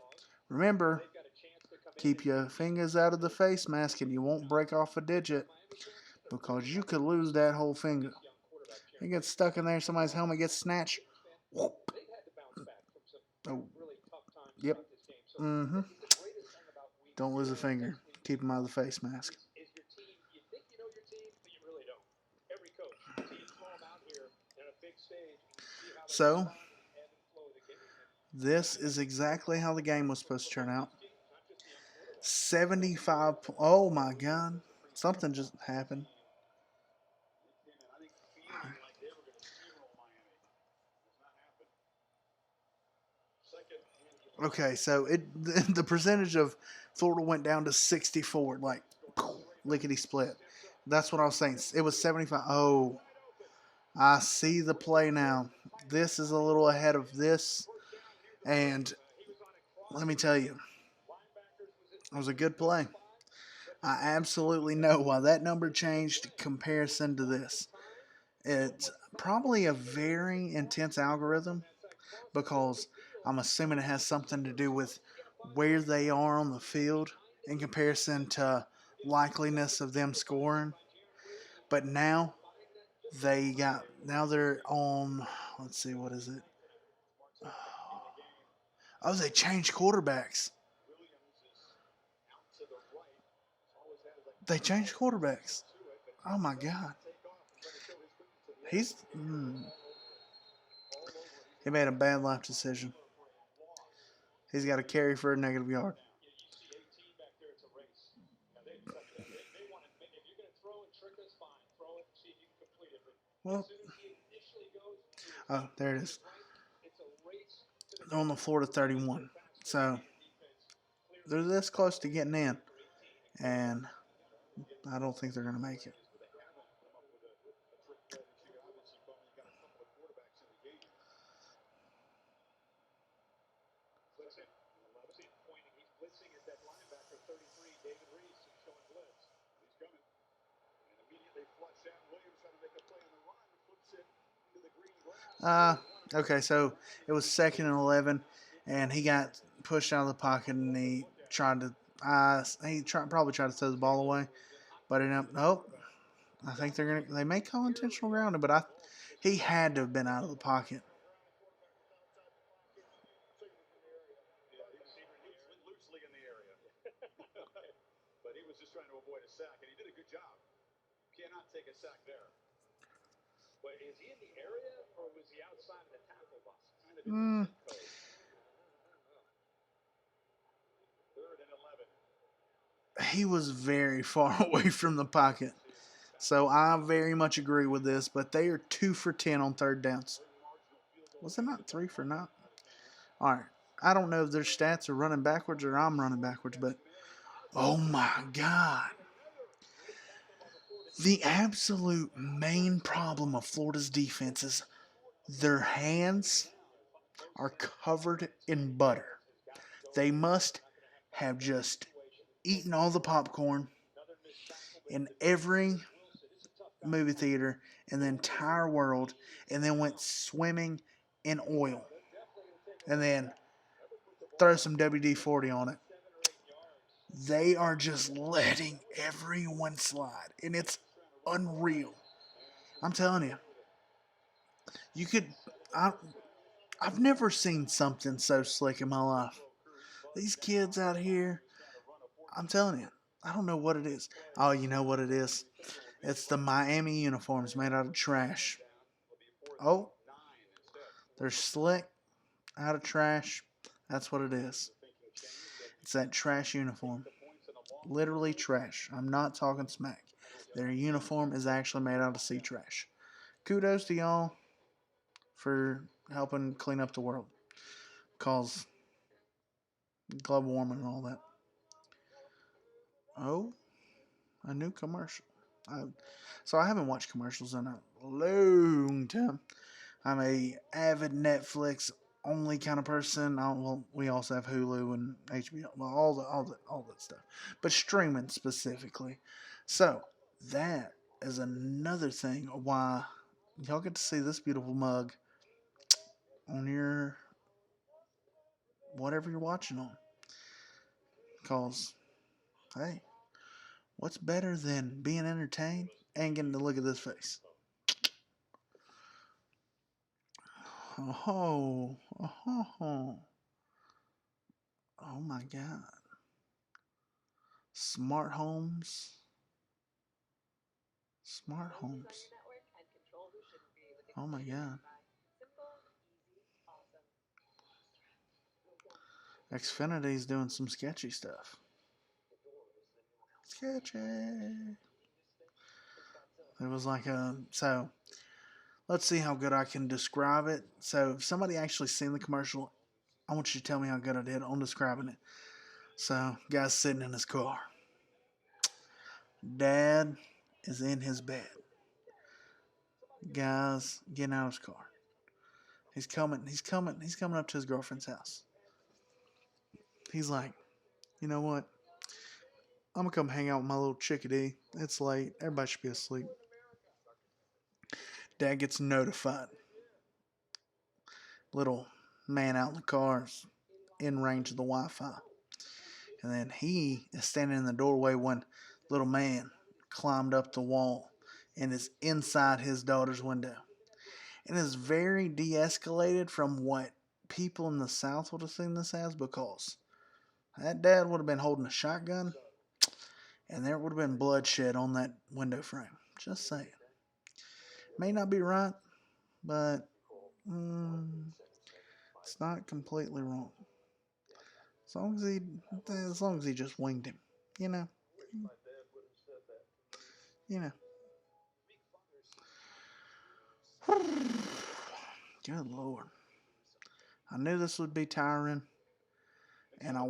Remember, keep your fingers out of the face mask and you won't break off a digit because you could lose that whole finger. It gets stuck in there, somebody's helmet gets snatched. Whoop. Oh, yep. Mm-hmm. Don't lose a finger. Keep them out of the face mask. So, this is exactly how the game was supposed to turn out. 75. Oh my God. Something just happened. Okay, so the percentage of Florida went down to 64, like lickety split. That's what I was saying. It was 75. Oh, I see the play now. This is a little ahead of this, and let me tell you, it was a good play. I absolutely know why that number changed in comparison to this. It's probably a very intense algorithm because I'm assuming it has something to do with where they are on the field in comparison to likeliness of them scoring. But now they're on, let's see, what is it? Oh, they changed quarterbacks. They changed quarterbacks. Oh my God. He made a bad life decision. He's got to carry for a negative yard. Well, oh, there it is. On the floor to 31. So they're this close to getting in, and I don't think they're going to make it. Okay, so it was 2nd and 11, and he got pushed out of the pocket, and he tried to, probably tried to throw the ball away, but nope. I think they may call intentional grounding, but he had to have been out of the pocket. Mm, he was very far away from the pocket. So I very much agree with this, but they are 2 for 10 on third downs. Was it not 3 for 9? All right. I don't know if their stats are running backwards or I'm running backwards, but oh my God. The absolute main problem of Florida's defense is their hands are covered in butter. They must have just eaten all the popcorn in every movie theater in the entire world and then went swimming in oil and then throw some WD 40 on it. They are just letting everyone slide, and it's unreal. I'm telling you, you could. I, I've never seen something so slick in my life. These kids out here, I'm telling you, I don't know what it is. Oh, you know what it is? It's the Miami uniforms made out of trash. Oh, they're slick out of trash. That's what it is. It's that trash uniform. Literally trash. I'm not talking smack. Their uniform is actually made out of sea trash. Kudos to y'all for helping clean up the world. Cause global warming and all that. Oh, a new commercial. I, so I haven't watched commercials in a long time. I'm a avid Netflix only kind of person. Well, we also have Hulu and HBO, well, all that stuff, but streaming specifically. So that is another thing why y'all get to see this beautiful mug on your whatever you're watching on. Cause hey, what's better than being entertained and getting to look at this face? Oh, oh, oh my God. Smart homes. Smart homes. Oh my God. Xfinity's doing some sketchy stuff. Sketchy. It was like a. So, let's see how good I can describe it. So, if somebody actually seen the commercial, I want you to tell me how good I did on describing it. So, guy's sitting in his car. Dad is in his bed. Guy's getting out of his car. He's coming up to his girlfriend's house. He's like, you know what? I'm gonna come hang out with my little chickadee. It's late. Everybody should be asleep. Dad gets notified. Little man out in the car's in range of the Wi-Fi. And then he is standing in the doorway when little man climbed up the wall and is inside his daughter's window. And is very de-escalated from what people in the South would have seen this as, because that dad would have been holding a shotgun and there would have been bloodshed on that window frame. Just saying. May not be right, but it's not completely wrong. As long as he just winged him, you know, you know. Good Lord. I knew this would be tiring, and I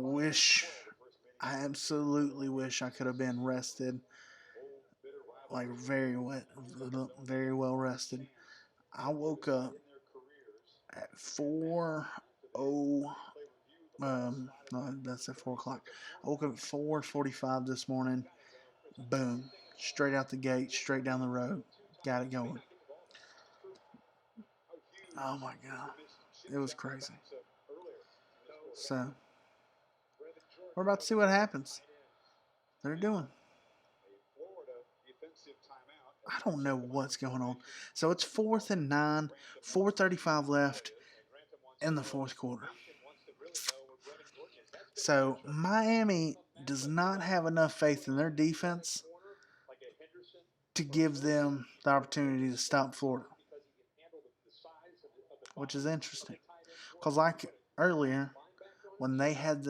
absolutely wish I could have been rested, like very well rested. I woke up at 4:0. No, that's at 4 o'clock. I woke up at 4:45 this morning. Boom, straight out the gate, straight down the road, got it going. Oh my God, it was crazy. So we're about to see what happens. They're doing. I don't know what's going on. So it's 4th and 9, 4:35 left in the fourth quarter. So Miami does not have enough faith in their defense to give them the opportunity to stop Florida, which is interesting. Because like earlier, when they had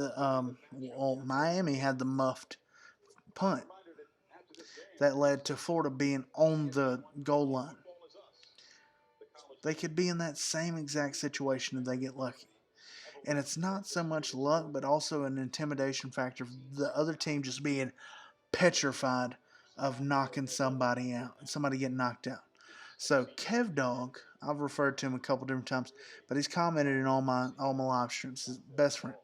Miami had the muffed punt that led to Florida being on the goal line. They could be in that same exact situation if they get lucky. And it's not so much luck, but also an intimidation factor. The other team just being petrified of knocking somebody out, somebody getting knocked out. So Kev Dog, I've referred to him a couple different times, but he's commented in all my live streams. His best friend.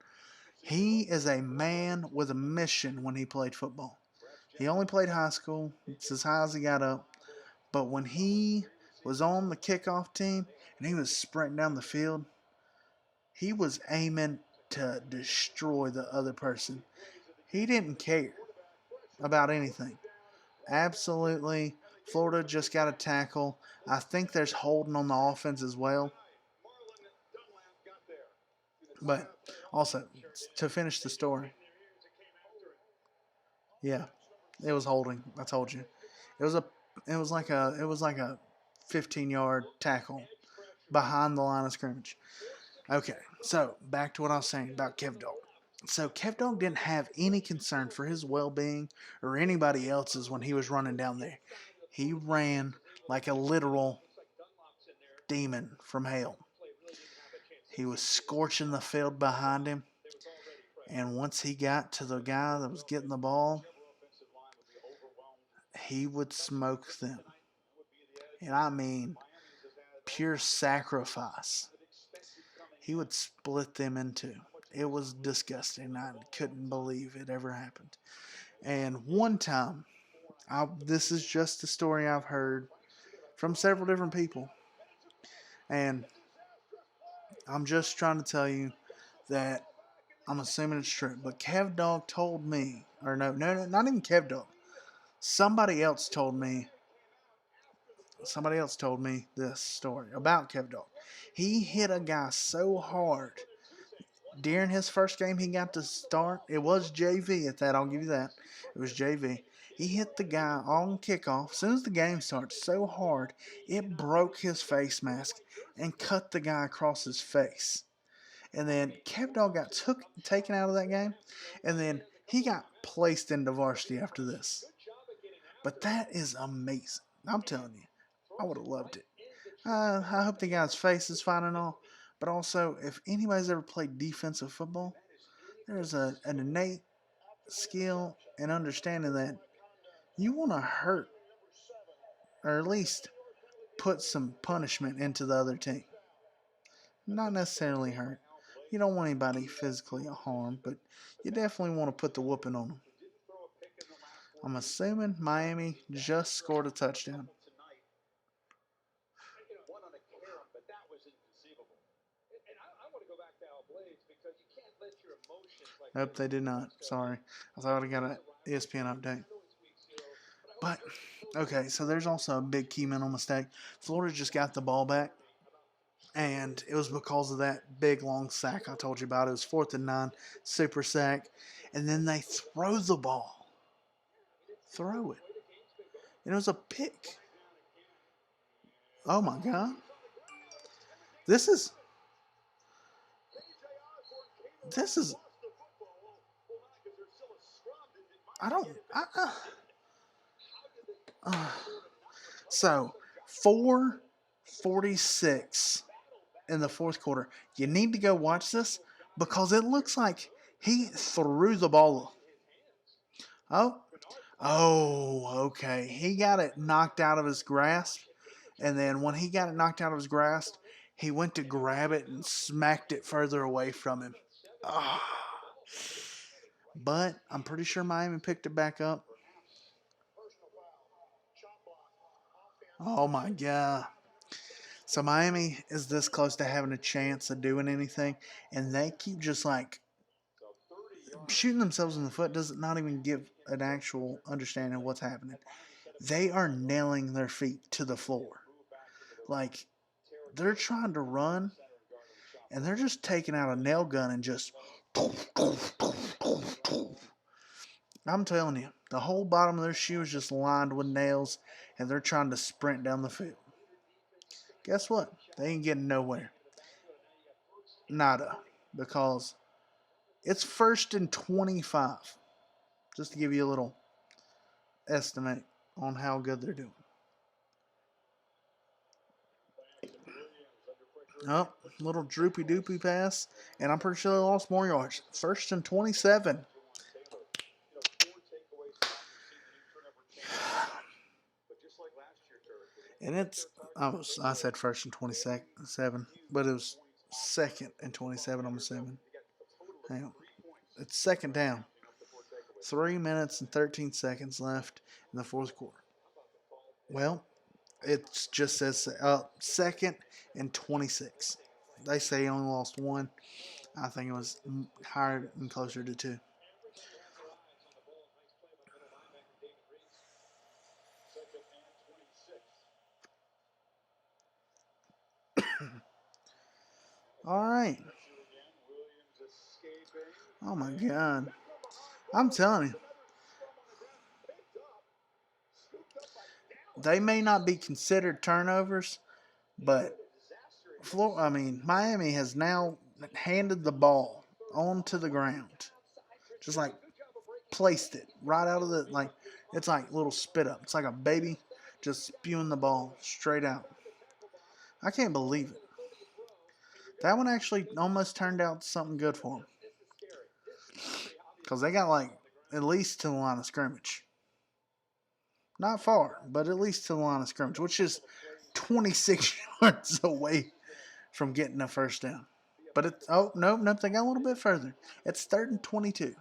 He is a man with a mission when he played football. He only played high school. It's as high as he got up. But when he was on the kickoff team and he was sprinting down the field, he was aiming to destroy the other person. He didn't care about anything. Absolutely. Florida just got a tackle. I think there's holding on the offense as well. But also, to finish the story, yeah, it was holding. I told you, it was a, it was like a 15-yard tackle behind the line of scrimmage. Okay, so back to what I was saying about Kev Dog. So Kev Dog didn't have any concern for his well-being or anybody else's when he was running down there. He ran like a literal demon from hell. He was scorching the field behind him. And once he got to the guy that was getting the ball, he would smoke them. And I mean, pure sacrifice. He would split them in two. It was disgusting. I couldn't believe it ever happened. And one time, this is just a story I've heard from several different people. And I'm just trying to tell you that I'm assuming it's true. But Kev Dog told me, or no, not even Kev Dog. Somebody else told me this story about Kev Dog. He hit a guy so hard during his first game he got to start. It was JV at that, I'll give you that. It was JV. He hit the guy on kickoff as soon as the game starts so hard it broke his face mask and cut the guy across his face. And then Kev Dog got taken out of that game, and then he got placed into varsity after this. But that is amazing. I'm telling you, I would have loved it. I hope the guy's face is fine and all. But also, if anybody's ever played defensive football, there's an innate skill and understanding that you want to hurt, or at least put some punishment into the other team. Not necessarily hurt. You don't want anybody physically harmed, but you definitely want to put the whooping on them. I'm assuming Miami just scored a touchdown. Nope, they did not. Sorry. I thought I got an ESPN update. But, okay, so there's also a big key mental mistake. Florida just got the ball back, and it was because of that big, long sack I told you about. It was 4th and 9, super sack, and then they throw the ball. Throw it. And it was a pick. Oh, my God. This is I don't. So 4:46 in the fourth quarter. You need to go watch this because it looks like he threw the ball. Okay. He got it knocked out of his grasp, and then when he got it knocked out of his grasp, he went to grab it and smacked it further away from him. But I'm pretty sure Miami picked it back up. Oh my God. So Miami is this close to having a chance of doing anything, and they keep just like shooting themselves in the foot. Does not even give an actual understanding of what's happening. They are nailing their feet to the floor. Like, they're trying to run, and they're just taking out a nail gun and just. I'm telling you, the whole bottom of their shoe is just lined with nails, and they're trying to sprint down the field. Guess what? They ain't getting nowhere. Nada. Because it's 1st and 25. Just to give you a little estimate on how good they're doing. Oh, little droopy doopy pass. And I'm pretty sure they lost more yards. 1st and 27. And I said 1st and 27, but it was 2nd and 27, I'm assuming. Hang on. It's second down. 3 minutes and 13 seconds left in the fourth quarter. Well, it just says 2nd and 26. They say he only lost one. I think it was higher and closer to two. All right. Oh my God. I'm telling you, they may not be considered turnovers, but Miami has now handed the ball onto the ground, just like placed it right out of it's like little spit up. It's like a baby just spewing the ball straight out. I can't believe it. That one actually almost turned out something good for them because they got at least to the line of scrimmage. Not far, but at least to the line of scrimmage, which is 26 yards away from getting a first down. But nope, they got a little bit further. It's 3rd and 22.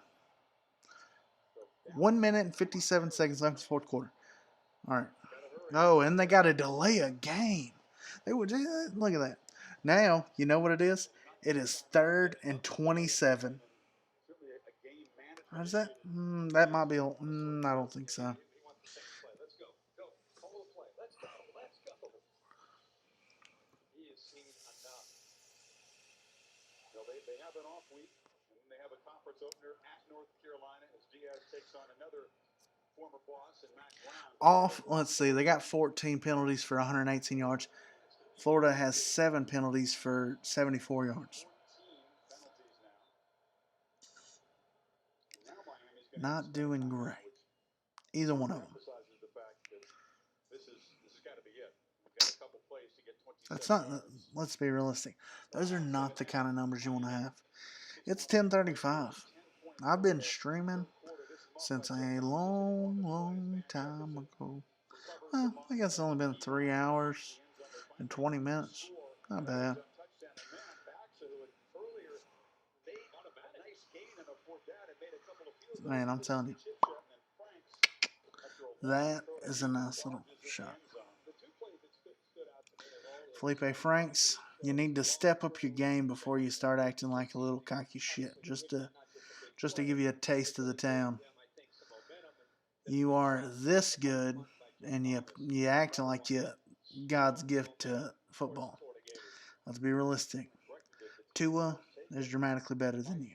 1 minute and 57 seconds left in the fourth quarter. All right. Oh, and they got to delay a game. They would look at that. Now you know what it is. It is 3rd and 27. How's that? That might be. I don't think so. Off. Let's see. They got 14 penalties for 118 yards. Florida has 7 penalties for 74 yards. Not doing great. Either one of them. That's not. Let's be realistic. Those are not the kind of numbers you want to have. It's 10:35. I've been streaming since a long, long time ago. Well, I guess it's only been 3 hours and 20 minutes. Not bad. Man, I'm telling you, that is a nice little shot. Felipe Franks, you need to step up your game before you start acting like a little cocky shit. Just to give you a taste of the town. You are this good, and you acting like you God's gift to football. Let's be realistic. Tua is dramatically better than you.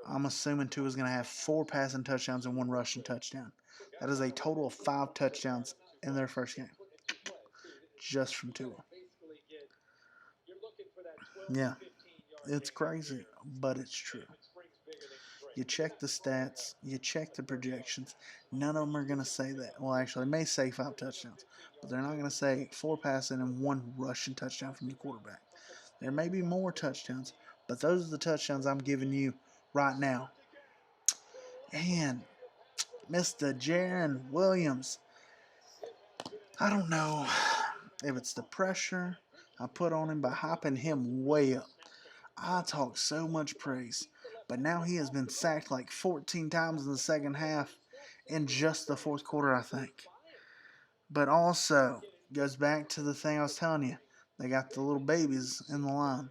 I'm assuming Tua's going to have 4 passing touchdowns and 1 rushing touchdown. That is a total of 5 touchdowns in their first game. Just from Tua. Yeah, it's crazy, but it's true. You check the stats, you check the projections. None of them are going to say that. Well, actually, they may say 5 touchdowns, but they're not going to say 4 passing and 1 rushing touchdown from the quarterback. There may be more touchdowns, but those are the touchdowns I'm giving you right now. And Mr. Jaron Williams, I don't know if it's the pressure I put on him by hyping him way up. I talk so much praise, but now he has been sacked like 14 times in the second half in just the fourth quarter, I think. But also, goes back to the thing I was telling you. They got the little babies in the line.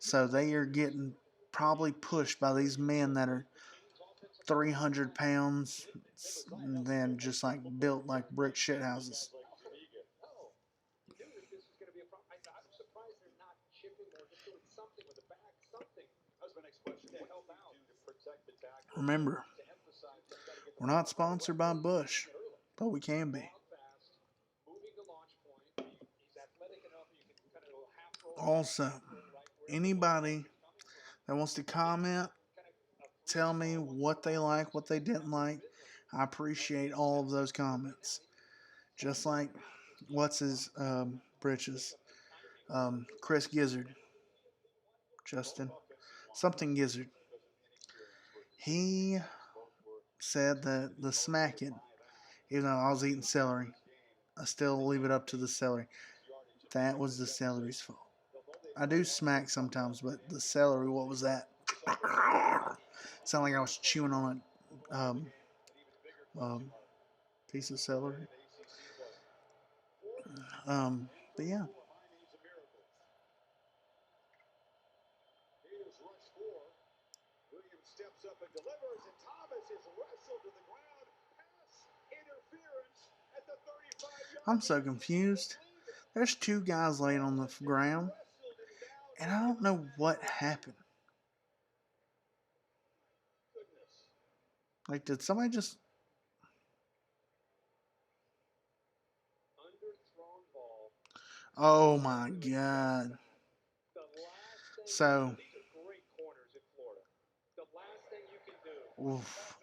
So they are getting probably pushed by these men that are 300 pounds and then just like built like brick shit houses. Remember, we're not sponsored by Bush, but we can be. Also, anybody that wants to comment, tell me what they like, what they didn't like. I appreciate all of those comments. Just like, what's his britches? Chris Gizzard. Justin. Something Gizzard. He said that the smacking, even though I was eating celery, I still leave it up to the celery. That was the celery's fault. I do smack sometimes, but the celery, what was that? Sound like I was chewing on a um, piece of celery. But yeah. I'm so confused. There's two guys laying on the ground, and I don't know what happened. Like, did somebody just? Oh my god! So, oof.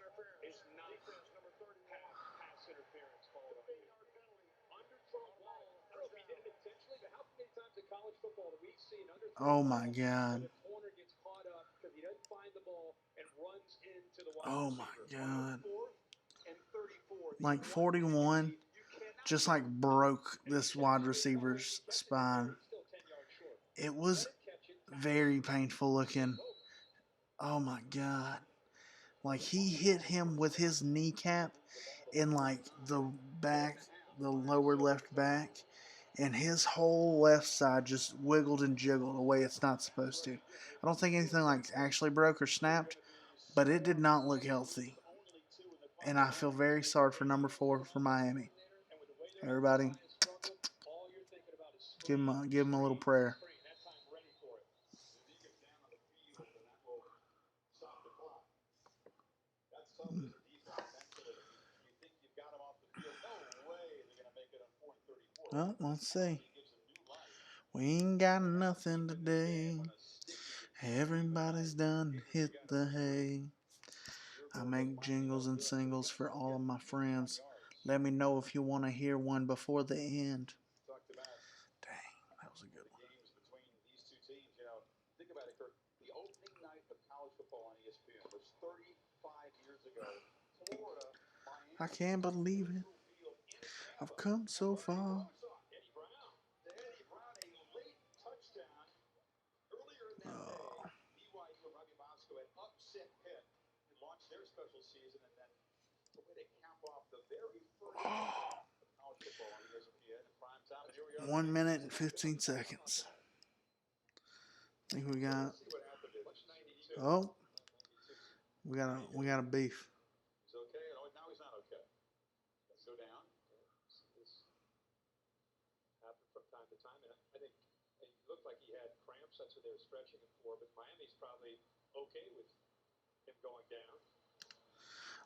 Oh my god! Oh my god! Like 41, just like broke this wide receiver's spine. It was very painful looking. Oh my god! Like he hit him with his kneecap in like the back, the lower left back, and his whole left side just wiggled and jiggled the way it's not supposed to. I don't think anything like actually broke or snapped, but it did not look healthy. And I feel very sorry for number 4 for Miami. Everybody, give him a little prayer. Well, let's see. We ain't got nothing today. Everybody's done hit the hay. I make jingles and singles for all of my friends. Let me know if you want to hear one before the end. Dang, that was a good one. I can't believe it. I've come so far. Oh. Oh. 1 minute and 15 seconds. I think we got. Oh, we got a beef.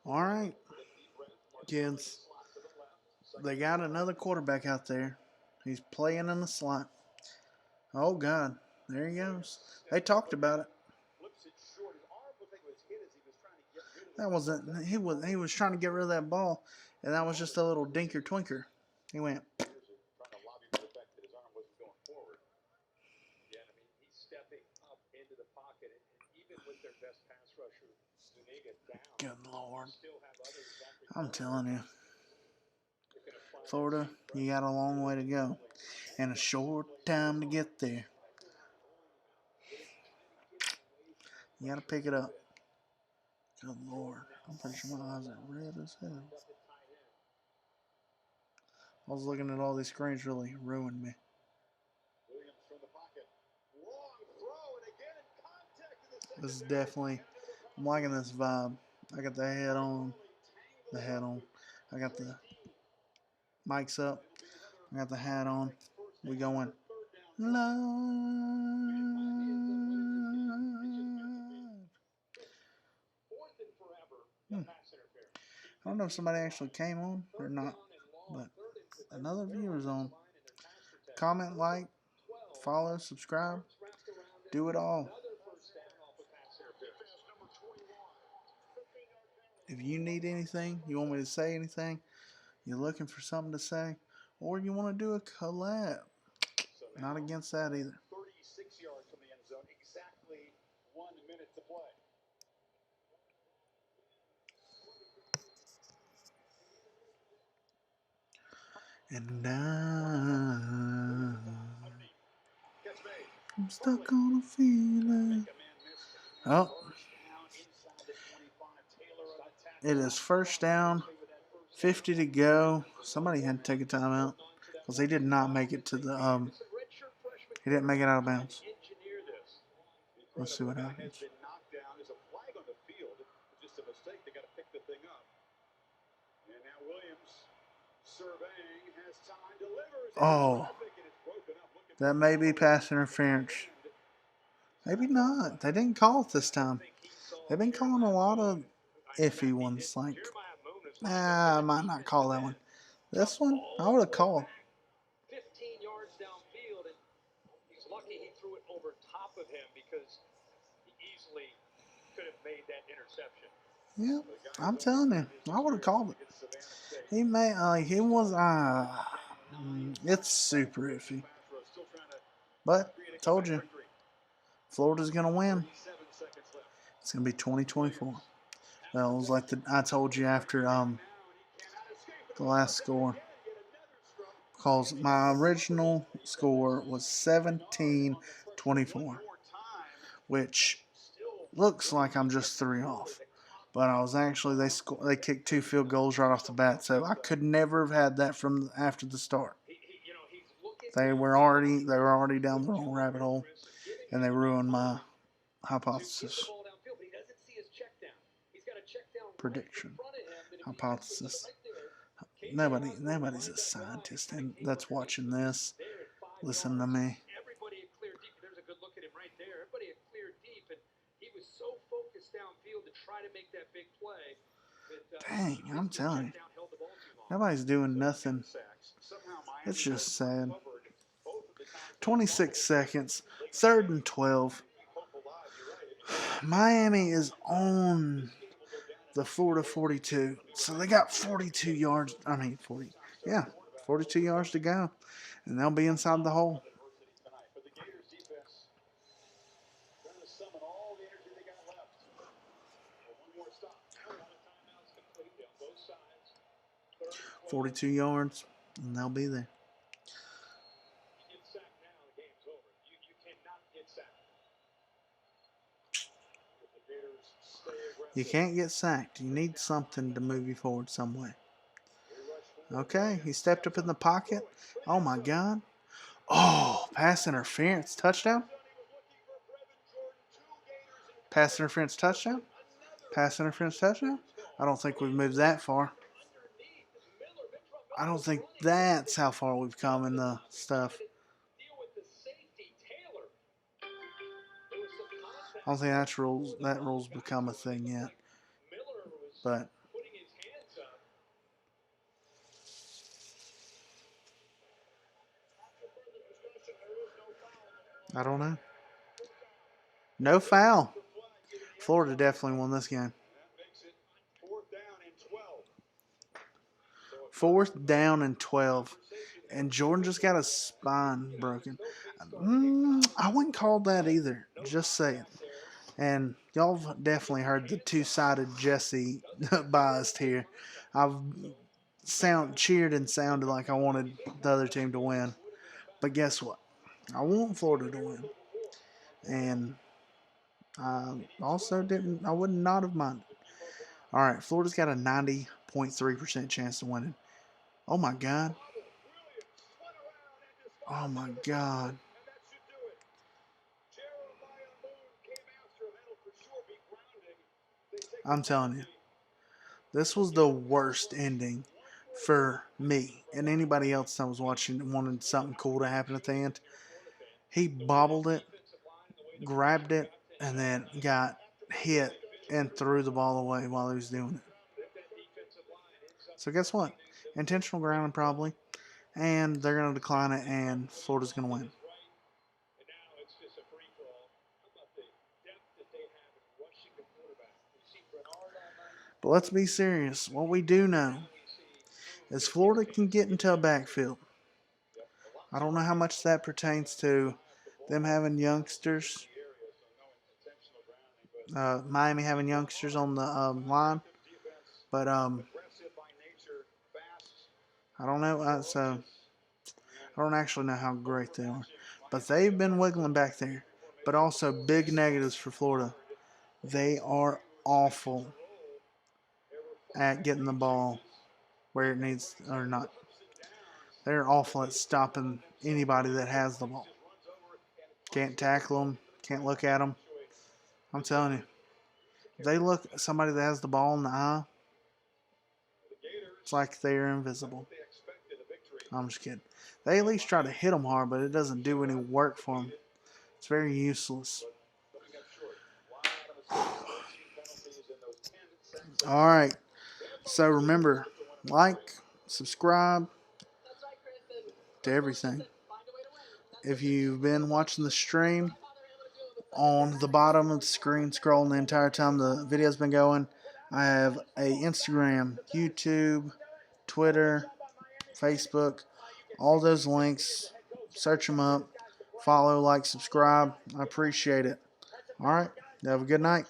All right, kids. They got another quarterback out there. He's playing in the slot. Oh God, there he goes. They talked about it. That wasn't. He was trying to get rid of that ball, and that was just a little dinker twinker. He went. Good Lord. I'm telling you. Florida, you got a long way to go and a short time to get there. You got to pick it up. Good Lord. I'm pretty sure my eyes are red as hell. I was looking at all these screens, really ruined me. This is definitely, I'm liking this vibe. I got the head on. The hat on. I got the mics up. I got the hat on. We going live. I don't know if somebody actually came on or not, but another viewer's on. Comment, like, follow, subscribe, do it all. If you need anything, you want me to say anything, you're looking for something to say, or you want to do a collab, not against that either. 36 yards from the end zone, exactly 1 minute to play. And I'm stuck on a feeling. Oh, it is first down, 50 to go. Somebody had to take a timeout because he did not make it to the he didn't make it out of bounds. Let's see what happens. Oh, that may be pass interference. Maybe not. They didn't call it this time. They've been calling a lot of iffy ones. Like, I might not call that one. This one, I would have called. 15 yards downfield, and he's lucky he threw it over top of him because he easily could have made that interception. Yeah, I'm telling you, I would have called it. He may, he was, it's super iffy. But, told you, Florida's going to win. It's going to be 2024. That was like I told you after the last score. Because my original score was 17-24. Which looks like I'm just 3 off. But I was actually, they kicked 2 field goals right off the bat. So I could never have had that from after the start. They were already down the wrong rabbit hole. And they ruined my hypothesis. Prediction. Hypothesis. Nobody's a scientist and that's watching this. Listen to me. There's a good look at him right there. Everybody had cleared deep, and he was so focused downfield to try to make that big play. Dang, I'm telling you, nobody's doing nothing. It's just sad. 26 seconds, 3rd and 12. Miami is on the Florida 42. So they got 42 yards. 42 yards to go. And they'll be inside the hole. $42 yards, and they'll be there. You can't get sacked. You need something to move you forward some way. Okay, he stepped up in the pocket. Oh, my God. Oh, pass interference. Touchdown? Pass interference touchdown? Pass interference touchdown? I don't think we've moved that far. I don't think that's how far we've come in the stuff. I don't think that rule's become a thing yet. But I don't know. No foul. Florida definitely won this game. 4th down and 12. And Jordan just got his spine broken. I wouldn't call that either. Just saying. And y'all have definitely heard the two-sided Jesse biased here. I've cheered and sounded like I wanted the other team to win. But guess what? I want Florida to win. And I would not have minded. All right, Florida's got a 90.3% chance of winning. Oh, my God. Oh, my God. I'm telling you, this was the worst ending for me and anybody else that was watching and wanted something cool to happen at the end. He bobbled it, grabbed it, and then got hit and threw the ball away while he was doing it. So guess what? Intentional grounding probably. And they're going to decline it, and Florida's going to win. But let's be serious. What we do know is Florida can get into a backfield. I don't know how much that pertains to them having youngsters, Miami having youngsters on the line, but I don't know. So I don't actually know how great they are, but they've been wiggling back there. But also big negatives for Florida. They are awful at getting the ball where it needs or not. They're awful at stopping anybody that has the ball. Can't tackle them. Can't look at them. I'm telling you, if they look at somebody that has the ball in the eye, it's like they're invisible. I'm just kidding. They at least try to hit them hard, but it doesn't do any work for them. It's very useless. All right. So remember, like, subscribe to everything. If you've been watching the stream, on the bottom of the screen, scrolling the entire time the video's been going, I have a Instagram, YouTube, Twitter, Facebook, all those links. Search them up. Follow, like, subscribe. I appreciate it. All right. Have a good night.